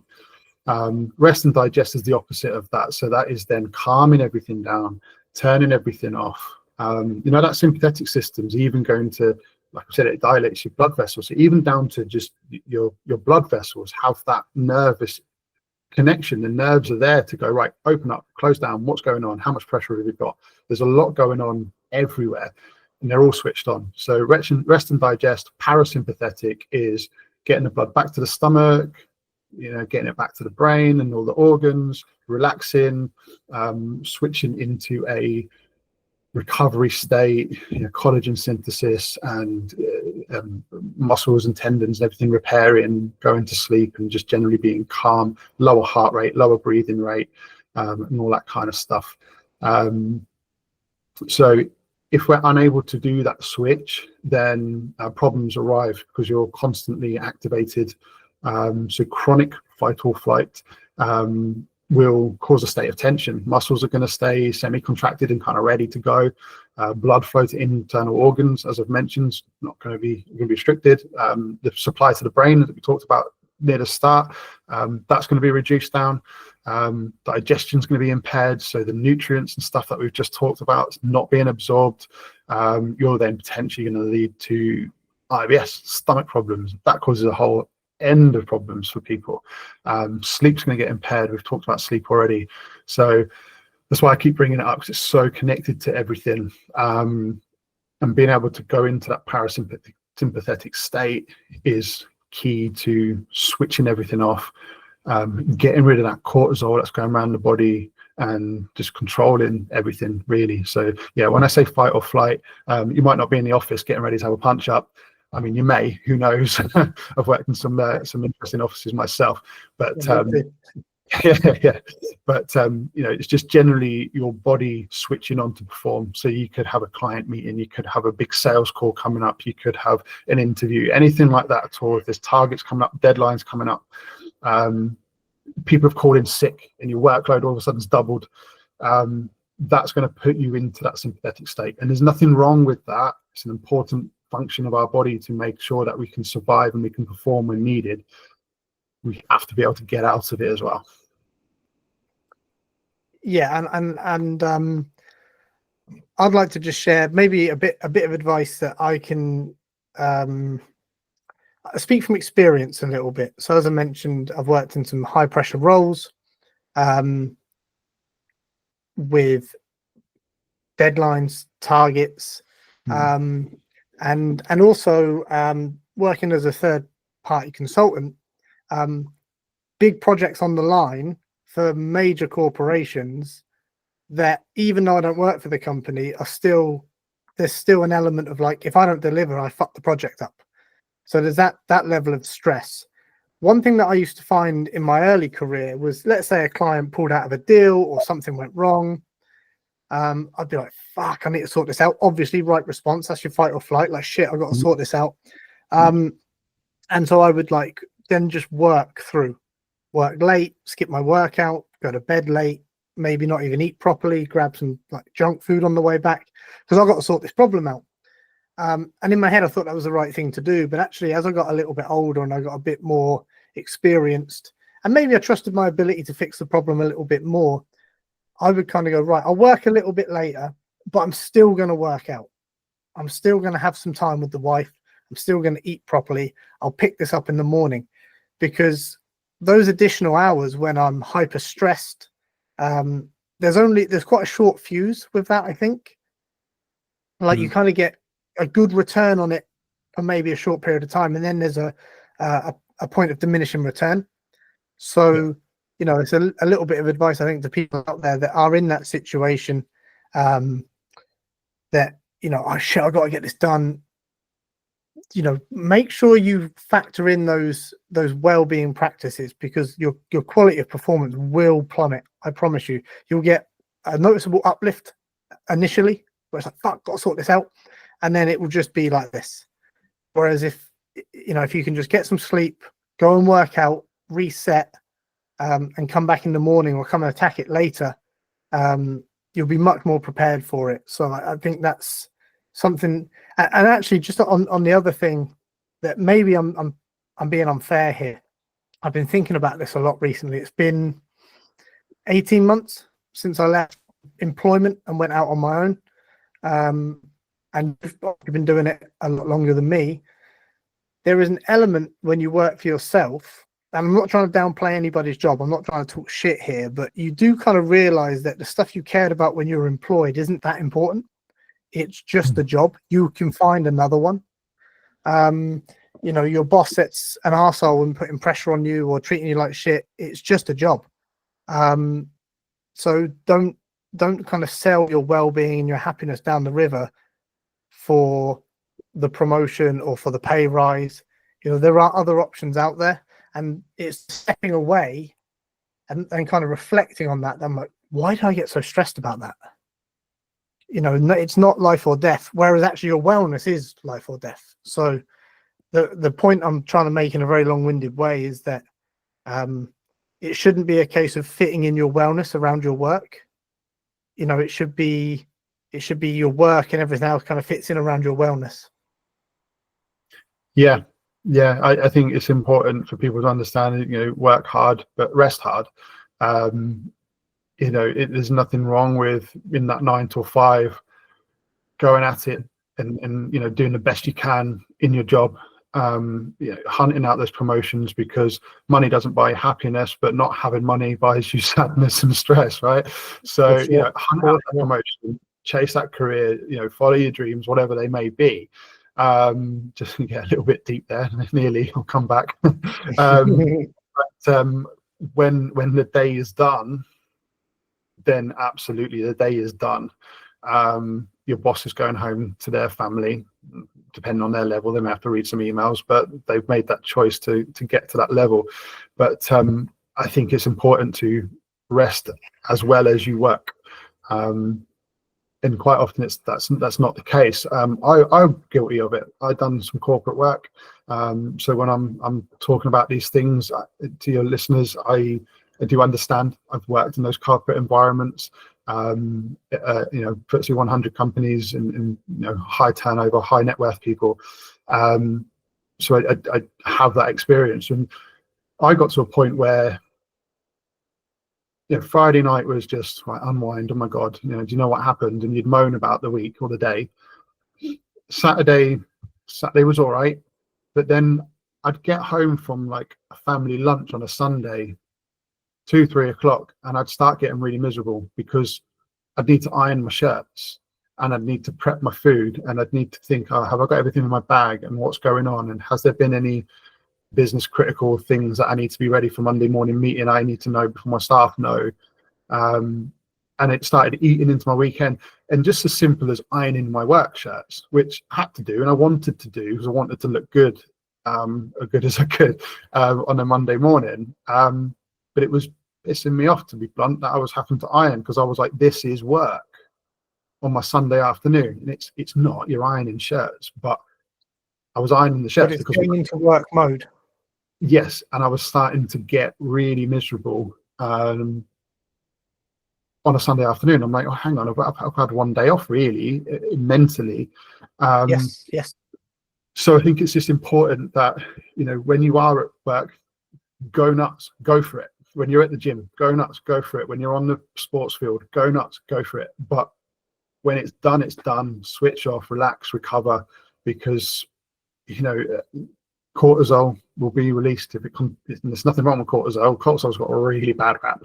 Rest and digest is the opposite of that. So that is then calming everything down, turning everything off. That sympathetic system's even going to, like I said, it dilates your blood vessels. So even down to just your blood vessels have that nervous connection. The nerves are there to go, right, open up, close down, what's going on, how much pressure have we got? There's a lot going on everywhere, and they're all switched on. So rest and digest, parasympathetic, is getting the blood back to the stomach, getting it back to the brain and all the organs, relaxing, switching into a recovery state, collagen synthesis, and muscles and tendons and everything repairing, going to sleep, and just generally being calm, lower heart rate, lower breathing rate, and all that kind of stuff. So if we're unable to do that switch, then problems arise because you're constantly activated. So chronic fight or flight will cause a state of tension. Muscles are going to stay semi-contracted and kind of ready to go. Blood flow to internal organs, as I've mentioned, not going to be restricted. The supply to the brain that we talked about near the start, that's going to be reduced down. Digestion is going to be impaired, so the nutrients and stuff that we've just talked about is not being absorbed. You're then potentially going to lead to IBS, stomach problems. That causes a whole end of problems for people. Sleep's going to get impaired. We've talked about sleep already, so that's why I keep bringing it up, because it's so connected to everything. And being able to go into that parasympathetic state is key to switching everything off, getting rid of that cortisol that's going around the body, and just controlling everything, really. So yeah, when I say fight or flight, you might not be in the office getting ready to have a punch up. I mean, you may, who knows? I've worked in some interesting offices myself, but yeah. But it's just generally your body switching on to perform. So you could have a client meeting, you could have a big sales call coming up, you could have an interview, anything like that at all. If there's targets coming up, deadlines coming up, people have called in sick, and your workload all of a sudden is doubled. That's going to put you into that sympathetic state, and there's nothing wrong with that. It's an important function of our body to make sure that we can survive and we can perform when needed. We have to be able to get out of it as well. Yeah, and I'd like to just share maybe a bit of advice that I can speak from experience a little bit. So as I mentioned, I've worked in some high pressure roles with deadlines, targets, and also working as a third party consultant, big projects on the line for major corporations that, even though I don't work for the company, there's still an element of like, if I don't deliver, I fuck the project up. So there's that level of stress. One thing that I used to find in my early career was, let's say a client pulled out of a deal or something went wrong. I'd be like, fuck, I need to sort this out. Obviously, right response, that's your fight or flight. Like, shit, I've got to sort this out. And so I would then just work late, skip my workout, go to bed late, maybe not even eat properly, grab some junk food on the way back, because I've got to sort this problem out. And in my head, I thought that was the right thing to do. But actually, as I got a little bit older and I got a bit more experienced, and maybe I trusted my ability to fix the problem a little bit more, I would kind of go, right, I'll work a little bit later, but I'm still going to work out. I'm still going to have some time with the wife. I'm still going to eat properly. I'll pick this up in the morning, because those additional hours when I'm hyper stressed, there's quite a short fuse with that, I think. You kind of get a good return on it for maybe a short period of time, and then there's a point of diminishing return. So it's a little bit of advice, I think, to people out there that are in that situation, that I've got to get this done. Make sure you factor in those well-being practices, because your quality of performance will plummet. I promise you. You'll get a noticeable uplift initially, where it's like, fuck, got to sort this out, and then it will just be like this. Whereas if you can just get some sleep, go and work out, reset, and come back in the morning or come and attack it later, you'll be much more prepared for it. So I think that's something. And actually, just on the other thing, that maybe I'm being unfair here. I've been thinking about this a lot recently. It's been 18 months since I left employment and went out on my own, and you've been doing it a lot longer than me. There is an element when you work for yourself, and I'm not trying to downplay anybody's job, I'm not trying to talk shit here, but you do kind of realize that the stuff you cared about when you were employed isn't that important. It's just a job. You can find another one. Your boss sets an arsehole and putting pressure on you or treating you like shit. It's just a job. So don't don't kind of sell your well-being and your happiness down the river for the promotion or for the pay rise. You know, there are other options out there, and it's stepping away and kind of reflecting on that. I'm like, why do I get so stressed about that? You know, it's not life or death, whereas actually your wellness is life or death. So the point I'm trying to make in a very long-winded way is that it shouldn't be a case of fitting in your wellness around your work. You know, it should be your work and everything else kind of fits in around your wellness. Yeah, yeah. I think it's important for people to understand, you know, work hard but rest hard. You know, there's nothing wrong with in that 9 to 5 going at it and you know, doing the best you can in your job. You know, hunting out those promotions, because money doesn't buy happiness, but not having money buys you sadness and stress, right? So Sure. you know, hunt out that promotion, chase that career, you know, follow your dreams, whatever they may be. Just to get a little bit deep there, nearly I'll come back. But when the day is done, then absolutely the day is done. Your boss is going home to their family, depending on their level. They may have to read some emails, but they've made that choice to get to that level. But I think it's important to rest as well as you work. And quite often that's not the case. I'm guilty of it. I've done some corporate work. So when I'm talking about these things to your listeners, I do understand. I've worked in those corporate environments. You know, FTSE 100 companies and you know, high turnover, high net worth people. So I have that experience, and I got to a point where, you know, Friday night was just like unwind. Oh my God, you know, do you know what happened? And you'd moan about the week or the day. Saturday was all right, but then I'd get home from like a family lunch on a Sunday, 2-3 o'clock, and I'd start getting really miserable because I'd need to iron my shirts and I'd need to prep my food and I'd need to think, oh, have I got everything in my bag and what's going on? And has there been any business critical things that I need to be ready for Monday morning meeting? I need to know before my staff know. And it started eating into my weekend. And just as simple as ironing my work shirts, which I had to do and I wanted to do because I wanted to look good, as good as I could on a Monday morning. But it was pissing me off, to be blunt, that I was having to iron, because I was like, this is work on my Sunday afternoon. And it's not, you're ironing shirts, but I was ironing the shirts But it's because going into work mode. yes, and I was starting to get really miserable on a Sunday afternoon. I'm like, oh, hang on, I've had one day off, really, mentally. Yes. So I think it's just important that, you know, when you are at work, go nuts, go for it. When you're at the gym, go nuts, go for it. When you're on the sports field, go nuts, go for it. But when it's done, it's done. Switch off, relax, recover, because, you know, cortisol will be released if it comes. There's nothing wrong with cortisol. Cortisol's got a really bad rap,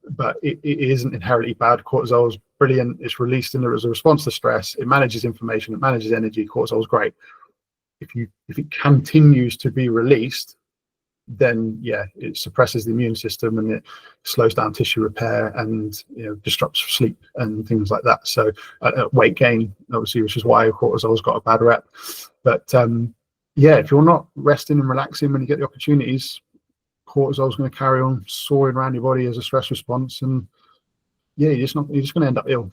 but it isn't inherently bad. Cortisol is brilliant. It's released as a response to stress. It manages inflammation. It manages energy. Cortisol is great. If it continues to be released, then yeah, it suppresses the immune system and it slows down tissue repair and, you know, disrupts sleep and things like that. So weight gain, obviously, which is why cortisol's got a bad rep. But yeah, if you're not resting and relaxing when you get the opportunities, cortisol's going to carry on soaring around your body as a stress response, and yeah, you're just going to end up ill.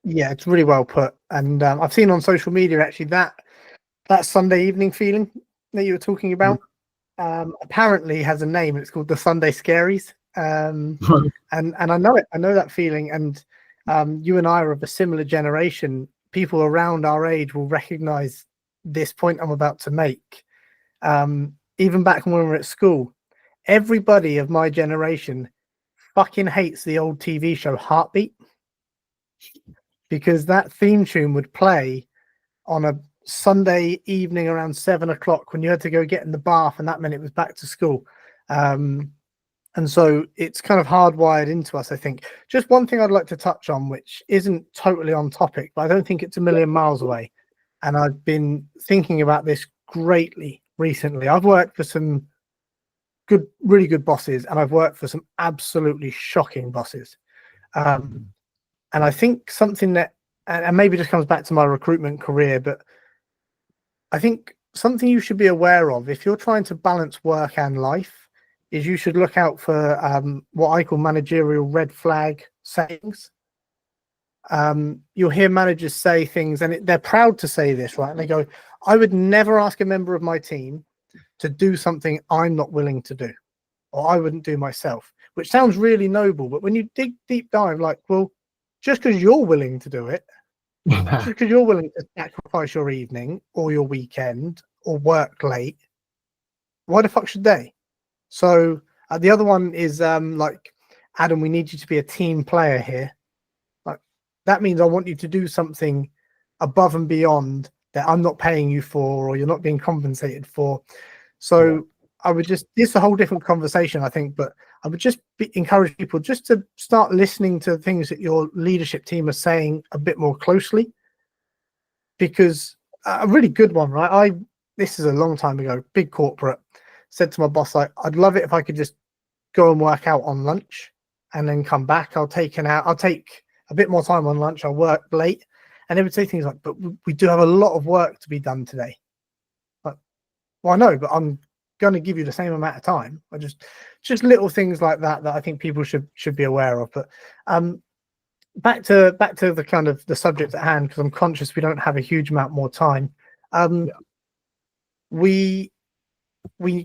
Yeah, it's really well put. And I've seen on social media actually that Sunday evening feeling that you were talking about apparently has a name, and it's called the Sunday Scaries. And I know it. I know that feeling. And you and I are of a similar generation. People around our age will recognize this point I'm about to make. Even back when we were at school, everybody of my generation fucking hates the old TV show Heartbeat, because that theme tune would play on a Sunday evening around 7 o'clock when you had to go get in the bath, and that meant it was back to school. And so it's kind of hardwired into us, I think. Just one thing I'd like to touch on, which isn't totally on topic, but I don't think it's a million miles away. And I've been thinking about this greatly recently. I've worked for some really good bosses, and I've worked for some absolutely shocking bosses. And I think something that, and maybe this comes back to my recruitment career, but I think something you should be aware of if you're trying to balance work and life is you should look out for what I call managerial red flag sayings. You'll hear managers say things, and they're proud to say this, right? And they go, I would never ask a member of my team to do something I'm not willing to do, or I wouldn't do myself, which sounds really noble. But when you dig deep dive, like, well, just because you're willing to do it, just because you're willing to sacrifice your evening or your weekend or work late, why the fuck should they? So the other one is like, Adam, we need you to be a team player here. Like, that means I want you to do something above and beyond that I'm not paying you for, or you're not being compensated for. So I would just, it's a whole different conversation, I think, but I would just encourage people just to start listening to things that your leadership team are saying a bit more closely, because a really good one, right? This is a long time ago, big corporate, said to my boss, like, I'd love it if I could just go and work out on lunch and then come back. I'll take a bit more time on lunch. I'll work late. And they would say things like, but we do have a lot of work to be done today. Like, well, I know, but I'm going to give you the same amount of time. I just little things like that I think people should be aware of. But back to the kind of the subject at hand, because I'm conscious we don't have a huge amount more time. We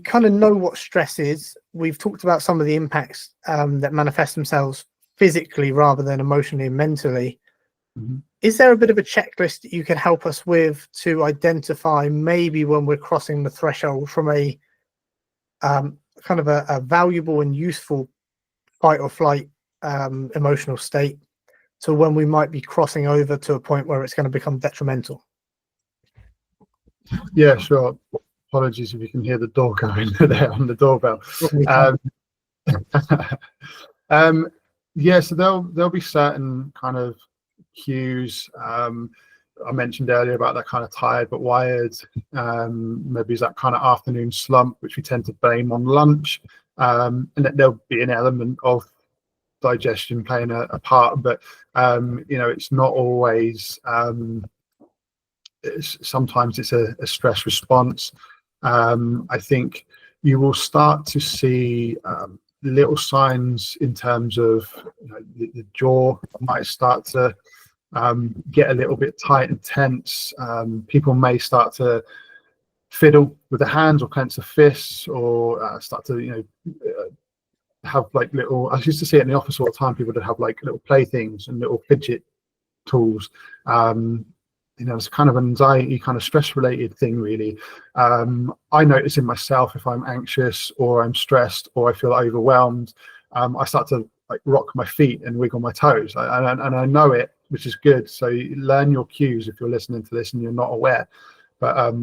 kind of know what stress is. We've talked about some of the impacts that manifest themselves physically rather than emotionally and mentally. Mm-hmm. Is there a bit of a checklist that you can help us with to identify maybe when we're crossing the threshold from a kind of a valuable and useful fight or flight emotional state to when we might be crossing over to a point where it's going to become detrimental? Yeah, sure. Apologies if you can hear the door going there on the doorbell. Yeah, so there'll be certain kind of cues. I mentioned earlier about that kind of tired but wired. Maybe it's that kind of afternoon slump, which we tend to blame on lunch, and that there'll be an element of digestion playing a part, but it's not always. Sometimes it's a stress response. I think you will start to see little signs in terms of the jaw might start to get a little bit tight and tense. People may start to fiddle with the hands or clench the fists, or start to have like little. I used to see it in the office all the time. People that have like little playthings and little fidget tools. It's kind of an anxiety, kind of stress related thing, really. I notice in myself, if I'm anxious or I'm stressed or I feel overwhelmed, I start to like rock my feet and wiggle my toes, and I know it, which is good. So you learn your cues if you're listening to this and you're not aware. But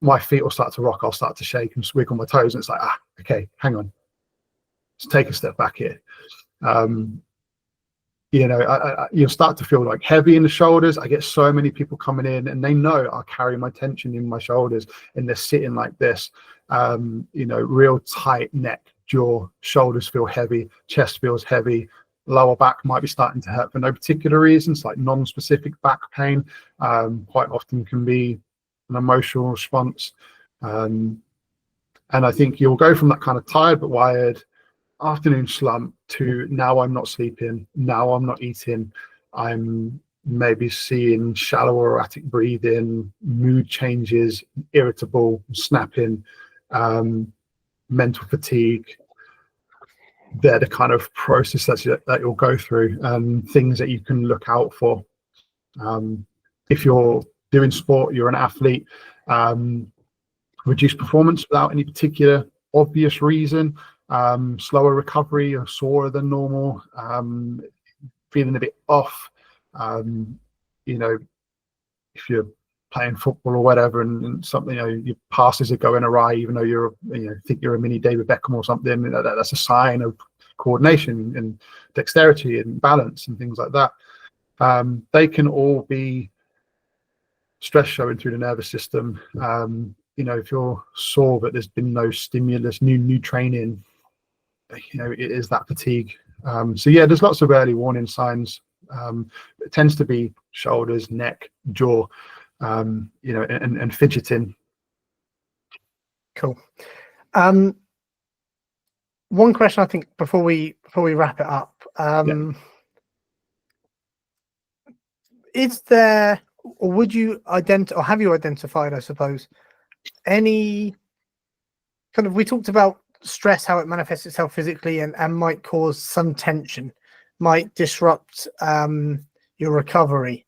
my feet will start to rock, I'll start to shake and wiggle my toes, and it's like, okay, hang on, let's take a step back here. You'll start to feel like heavy in the shoulders. I get so many people coming in and they know I carry my tension in my shoulders, and they're sitting like this, real tight neck, jaw, shoulders feel heavy, chest feels heavy, lower back might be starting to hurt for no particular reasons, like non-specific back pain. Quite often can be an emotional response. And I think you'll go from that kind of tired but wired afternoon slump to now I'm not sleeping, now I'm not eating, I'm maybe seeing shallow or erratic breathing, mood changes, irritable, snapping, mental fatigue. They're the kind of process that you'll go through, things that you can look out for. If you're doing sport, you're an athlete, reduced performance without any particular obvious reason, slower recovery or sore than normal, feeling a bit off, if you're playing football or whatever and something, your passes are going awry, even though think you're a mini David Beckham or something, that's a sign of coordination and dexterity and balance and things like that. They can all be stress showing through the nervous system. if you're sore but there's been no stimulus, new training, it is that fatigue. So yeah, there's lots of early warning signs. It tends to be shoulders, neck, jaw, and fidgeting. Cool. One question I think before we wrap it up, is there, or would you have you identified, I suppose, any kind of, we talked about stress, how it manifests itself physically and might cause some tension, might disrupt your recovery.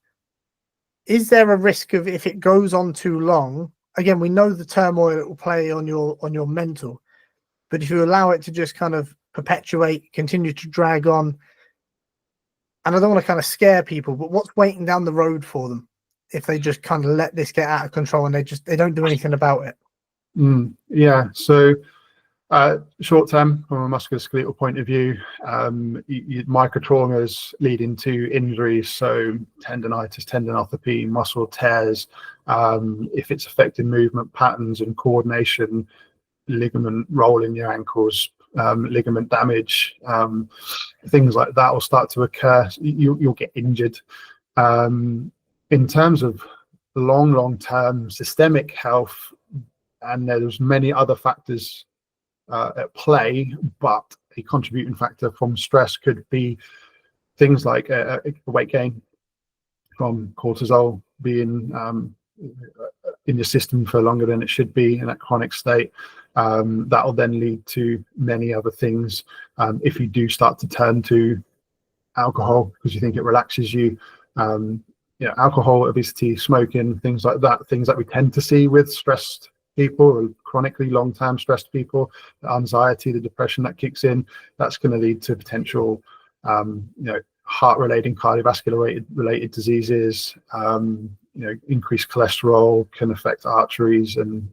Is there a risk of, if it goes on too long, again, we know the turmoil it will play on your mental, but if you allow it to just kind of perpetuate, continue to drag on, and I don't want to kind of scare people, but what's waiting down the road for them if they just kind of let this get out of control and they don't do anything about it? Yeah. So short term, from a musculoskeletal point of view, microtraumas leading to injuries, so tendonitis, tendinopathy, muscle tears, if it's affecting movement patterns and coordination, ligament roll in your ankles, ligament damage, things like that will start to occur. You'll get injured. In terms of long-term systemic health, and there's many other factors at play, but a contributing factor from stress could be things like weight gain from cortisol being in your system for longer than it should be in that chronic state. That will then lead to many other things. If you do start to turn to alcohol because you think it relaxes you, alcohol, obesity, smoking, things like that, things that we tend to see with stressed people or chronically long-term stressed people, the anxiety, the depression that kicks in, that's going to lead to potential heart-related, cardiovascular-related diseases. Increased cholesterol can affect arteries and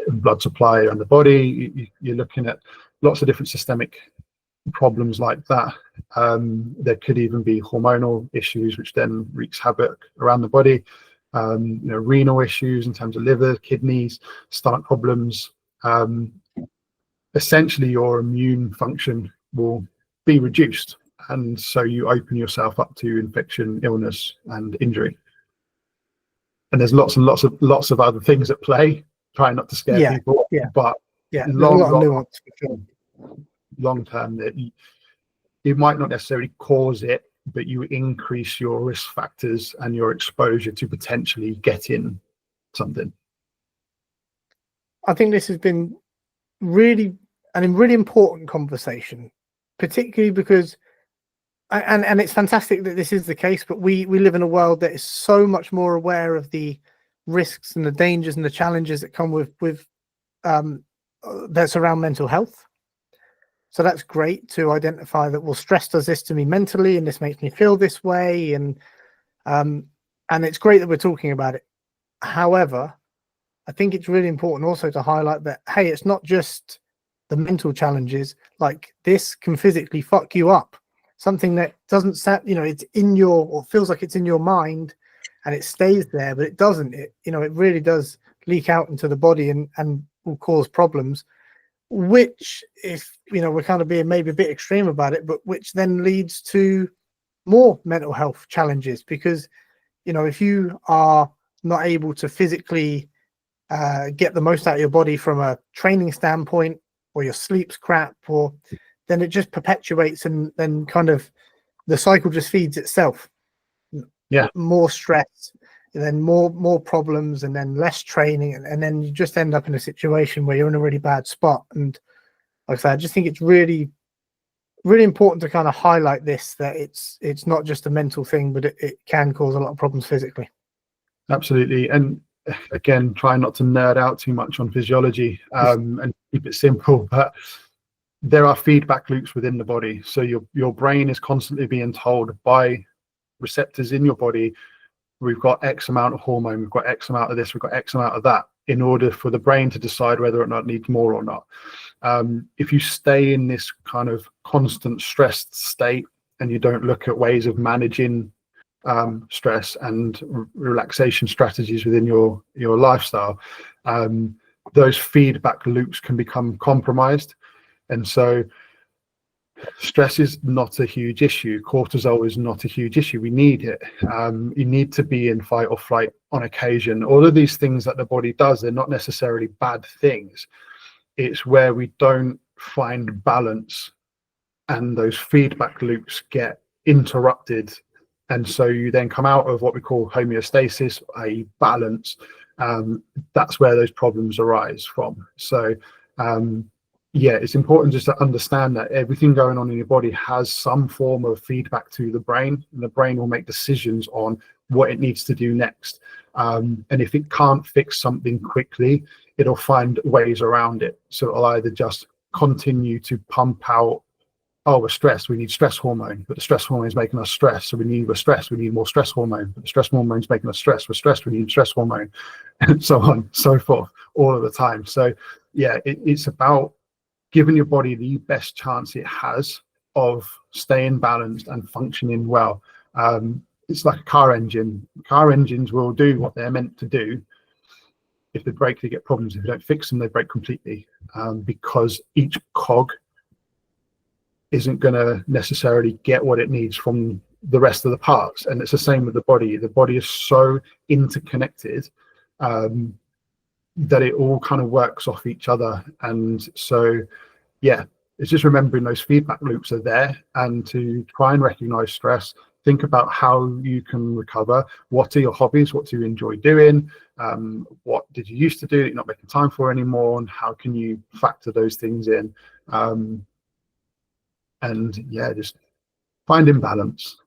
blood supply around the body. You're looking at lots of different systemic problems like that. There could even be hormonal issues, which then wreaks havoc around the body. Renal issues in terms of liver, kidneys, stomach problems. Essentially, your immune function will be reduced, and so you open yourself up to infection, illness, and injury. And there's lots of other things at play. Try not to scare people, but there's a lot of nuance for sure. Long term, that you might not necessarily cause it, but you increase your risk factors and your exposure to potentially getting something. I think this has been really important conversation, particularly because, and it's fantastic that this is the case, but we live in a world that is so much more aware of the risks and the dangers and the challenges that come with that surround mental health. So that's great to identify that, well, stress does this to me mentally, and this makes me feel this way, and it's great that we're talking about it. However, I think it's really important also to highlight that, hey, it's not just the mental challenges. Like, this can physically fuck you up. Something that doesn't sound, it's in your, or feels like it's in your mind, and it stays there, but it doesn't. It really does leak out into the body and will cause problems. Which, if we're kind of being maybe a bit extreme about it, but which then leads to more mental health challenges, because if you are not able to physically get the most out of your body from a training standpoint, or your sleep's crap, or then it just perpetuates, and then kind of the cycle just feeds itself. More stress, and then more problems, and then less training, and then you just end up in a situation where you're in a really bad spot. And like I said, I just think it's really, really important to kind of highlight this, that it's not just a mental thing, but it can cause a lot of problems physically. Absolutely. And again, try not to nerd out too much on physiology, and keep it simple, but there are feedback loops within the body. So your brain is constantly being told by receptors in your body, we've got X amount of hormone, we've got X amount of this, we've got X amount of that, in order for the brain to decide whether or not it needs more or not. If you stay in this kind of constant stressed state and you don't look at ways of managing stress and relaxation strategies within your lifestyle, those feedback loops can become compromised. And so stress is not a huge issue. Cortisol is not a huge issue. We need it. You need to be in fight or flight on occasion. All of these things that the body does, they're not necessarily bad things. It's where we don't find balance and those feedback loops get interrupted. And so you then come out of what we call homeostasis, i.e. balance. That's where those problems arise from. So yeah, it's important just to understand that everything going on in your body has some form of feedback to the brain, and the brain will make decisions on what it needs to do next. And if it can't fix something quickly, it'll find ways around it. So it'll either just continue to pump out, oh, we're stressed, we need stress hormone, but the stress hormone is making us stress. So we're stressed, we need more stress hormone, but the stress hormone is making us stress. We're stressed, we need stress hormone, and so on, so forth, all of the time. So yeah, it's about giving your body the best chance it has of staying balanced and functioning well. It's like a car engine. Car engines will do what they're meant to do. If they break, they get problems. If you don't fix them, they break completely, because each cog isn't going to necessarily get what it needs from the rest of the parts. And it's the same with the body. The body is so interconnected that it all kind of works off each other. And so yeah, it's just remembering those feedback loops are there, and to try and recognize stress, think about how you can recover. What are your hobbies? What do you enjoy doing? What did you used to do that you're not making time for anymore? And how can you factor those things in? And yeah, just finding balance.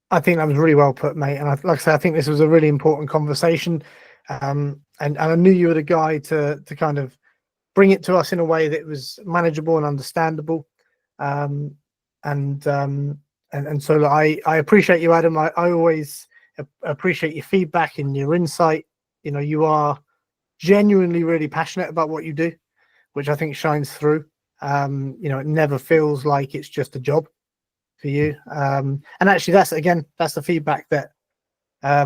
I think that was really well put, mate. And like I said, I think this was a really important conversation. And I knew you were the guy to kind of bring it to us in a way that was manageable and understandable. And so look, I appreciate you, Adam. I always appreciate your feedback and your insight. You know, you are genuinely really passionate about what you do, which I think shines through. You know, it never feels like it's just a job for you. And actually, that's the feedback that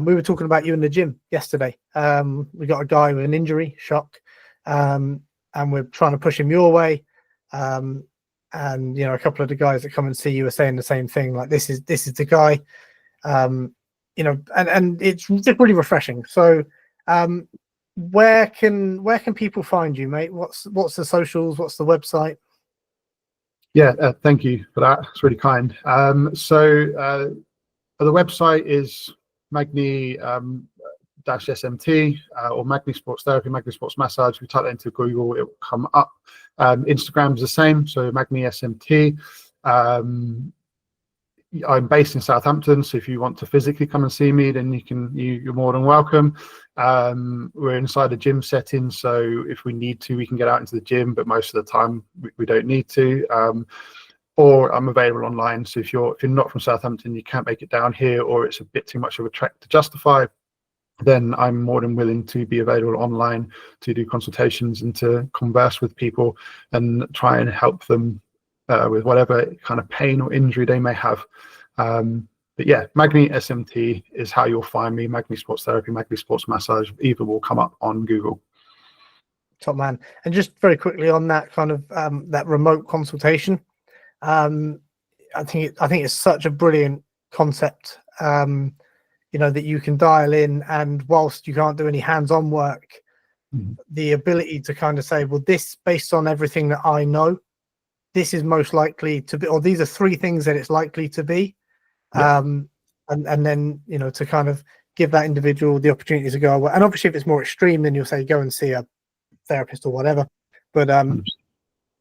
we were talking about you in the gym yesterday. We got a guy with an injury, shock, and we're trying to push him your way. And you know, a couple of the guys that come and see you are saying the same thing. Like, this is the guy. You know, and it's just really refreshing. So, where can people find you, mate? What's the socials? What's the website? Yeah, thank you for that. It's really kind. So the website is Magni -SMT or Magni Sports Therapy, Magni Sports Massage. If you type that into Google, it will come up. Instagram's the same, so Magni SMT. I'm based in Southampton, so if you want to physically come and see me, then you're more than welcome. We're inside a gym setting, so if we need to, we can get out into the gym, but most of the time we don't need to. Or I'm available online, so if you're not from Southampton, you can't make it down here, or it's a bit too much of a trek to justify, then I'm more than willing to be available online to do consultations and to converse with people and try and help them with whatever kind of pain or injury they may have. But yeah, Magni SMT is how you'll find me. Magni Sports Therapy, Magni Sports Massage, either will come up on Google. Top man. And just very quickly on that kind of that remote consultation, I think it's such a brilliant concept. You know, that you can dial in, and whilst you can't do any hands-on work, the ability to kind of say, well, this, based on everything that I know, this is most likely to be, or these are 3 things that it's likely to be. Yeah. And then, you know, to kind of give that individual the opportunity to go. And obviously, if it's more extreme, then you'll say, go and see a therapist or whatever. But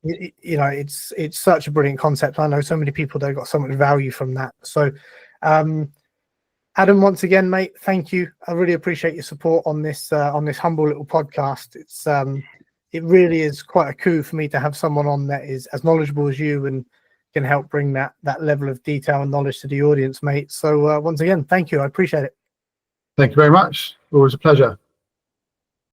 you know, it's such a brilliant concept. I know so many people that got so much value from that. So, Adam, once again, mate, thank you. I really appreciate your support on this humble little podcast. It's it really is quite a coup for me to have someone on that is as knowledgeable as you and can help bring that level of detail and knowledge to the audience, mate. So once again, thank you. I appreciate it. Thank you very much. Always a pleasure.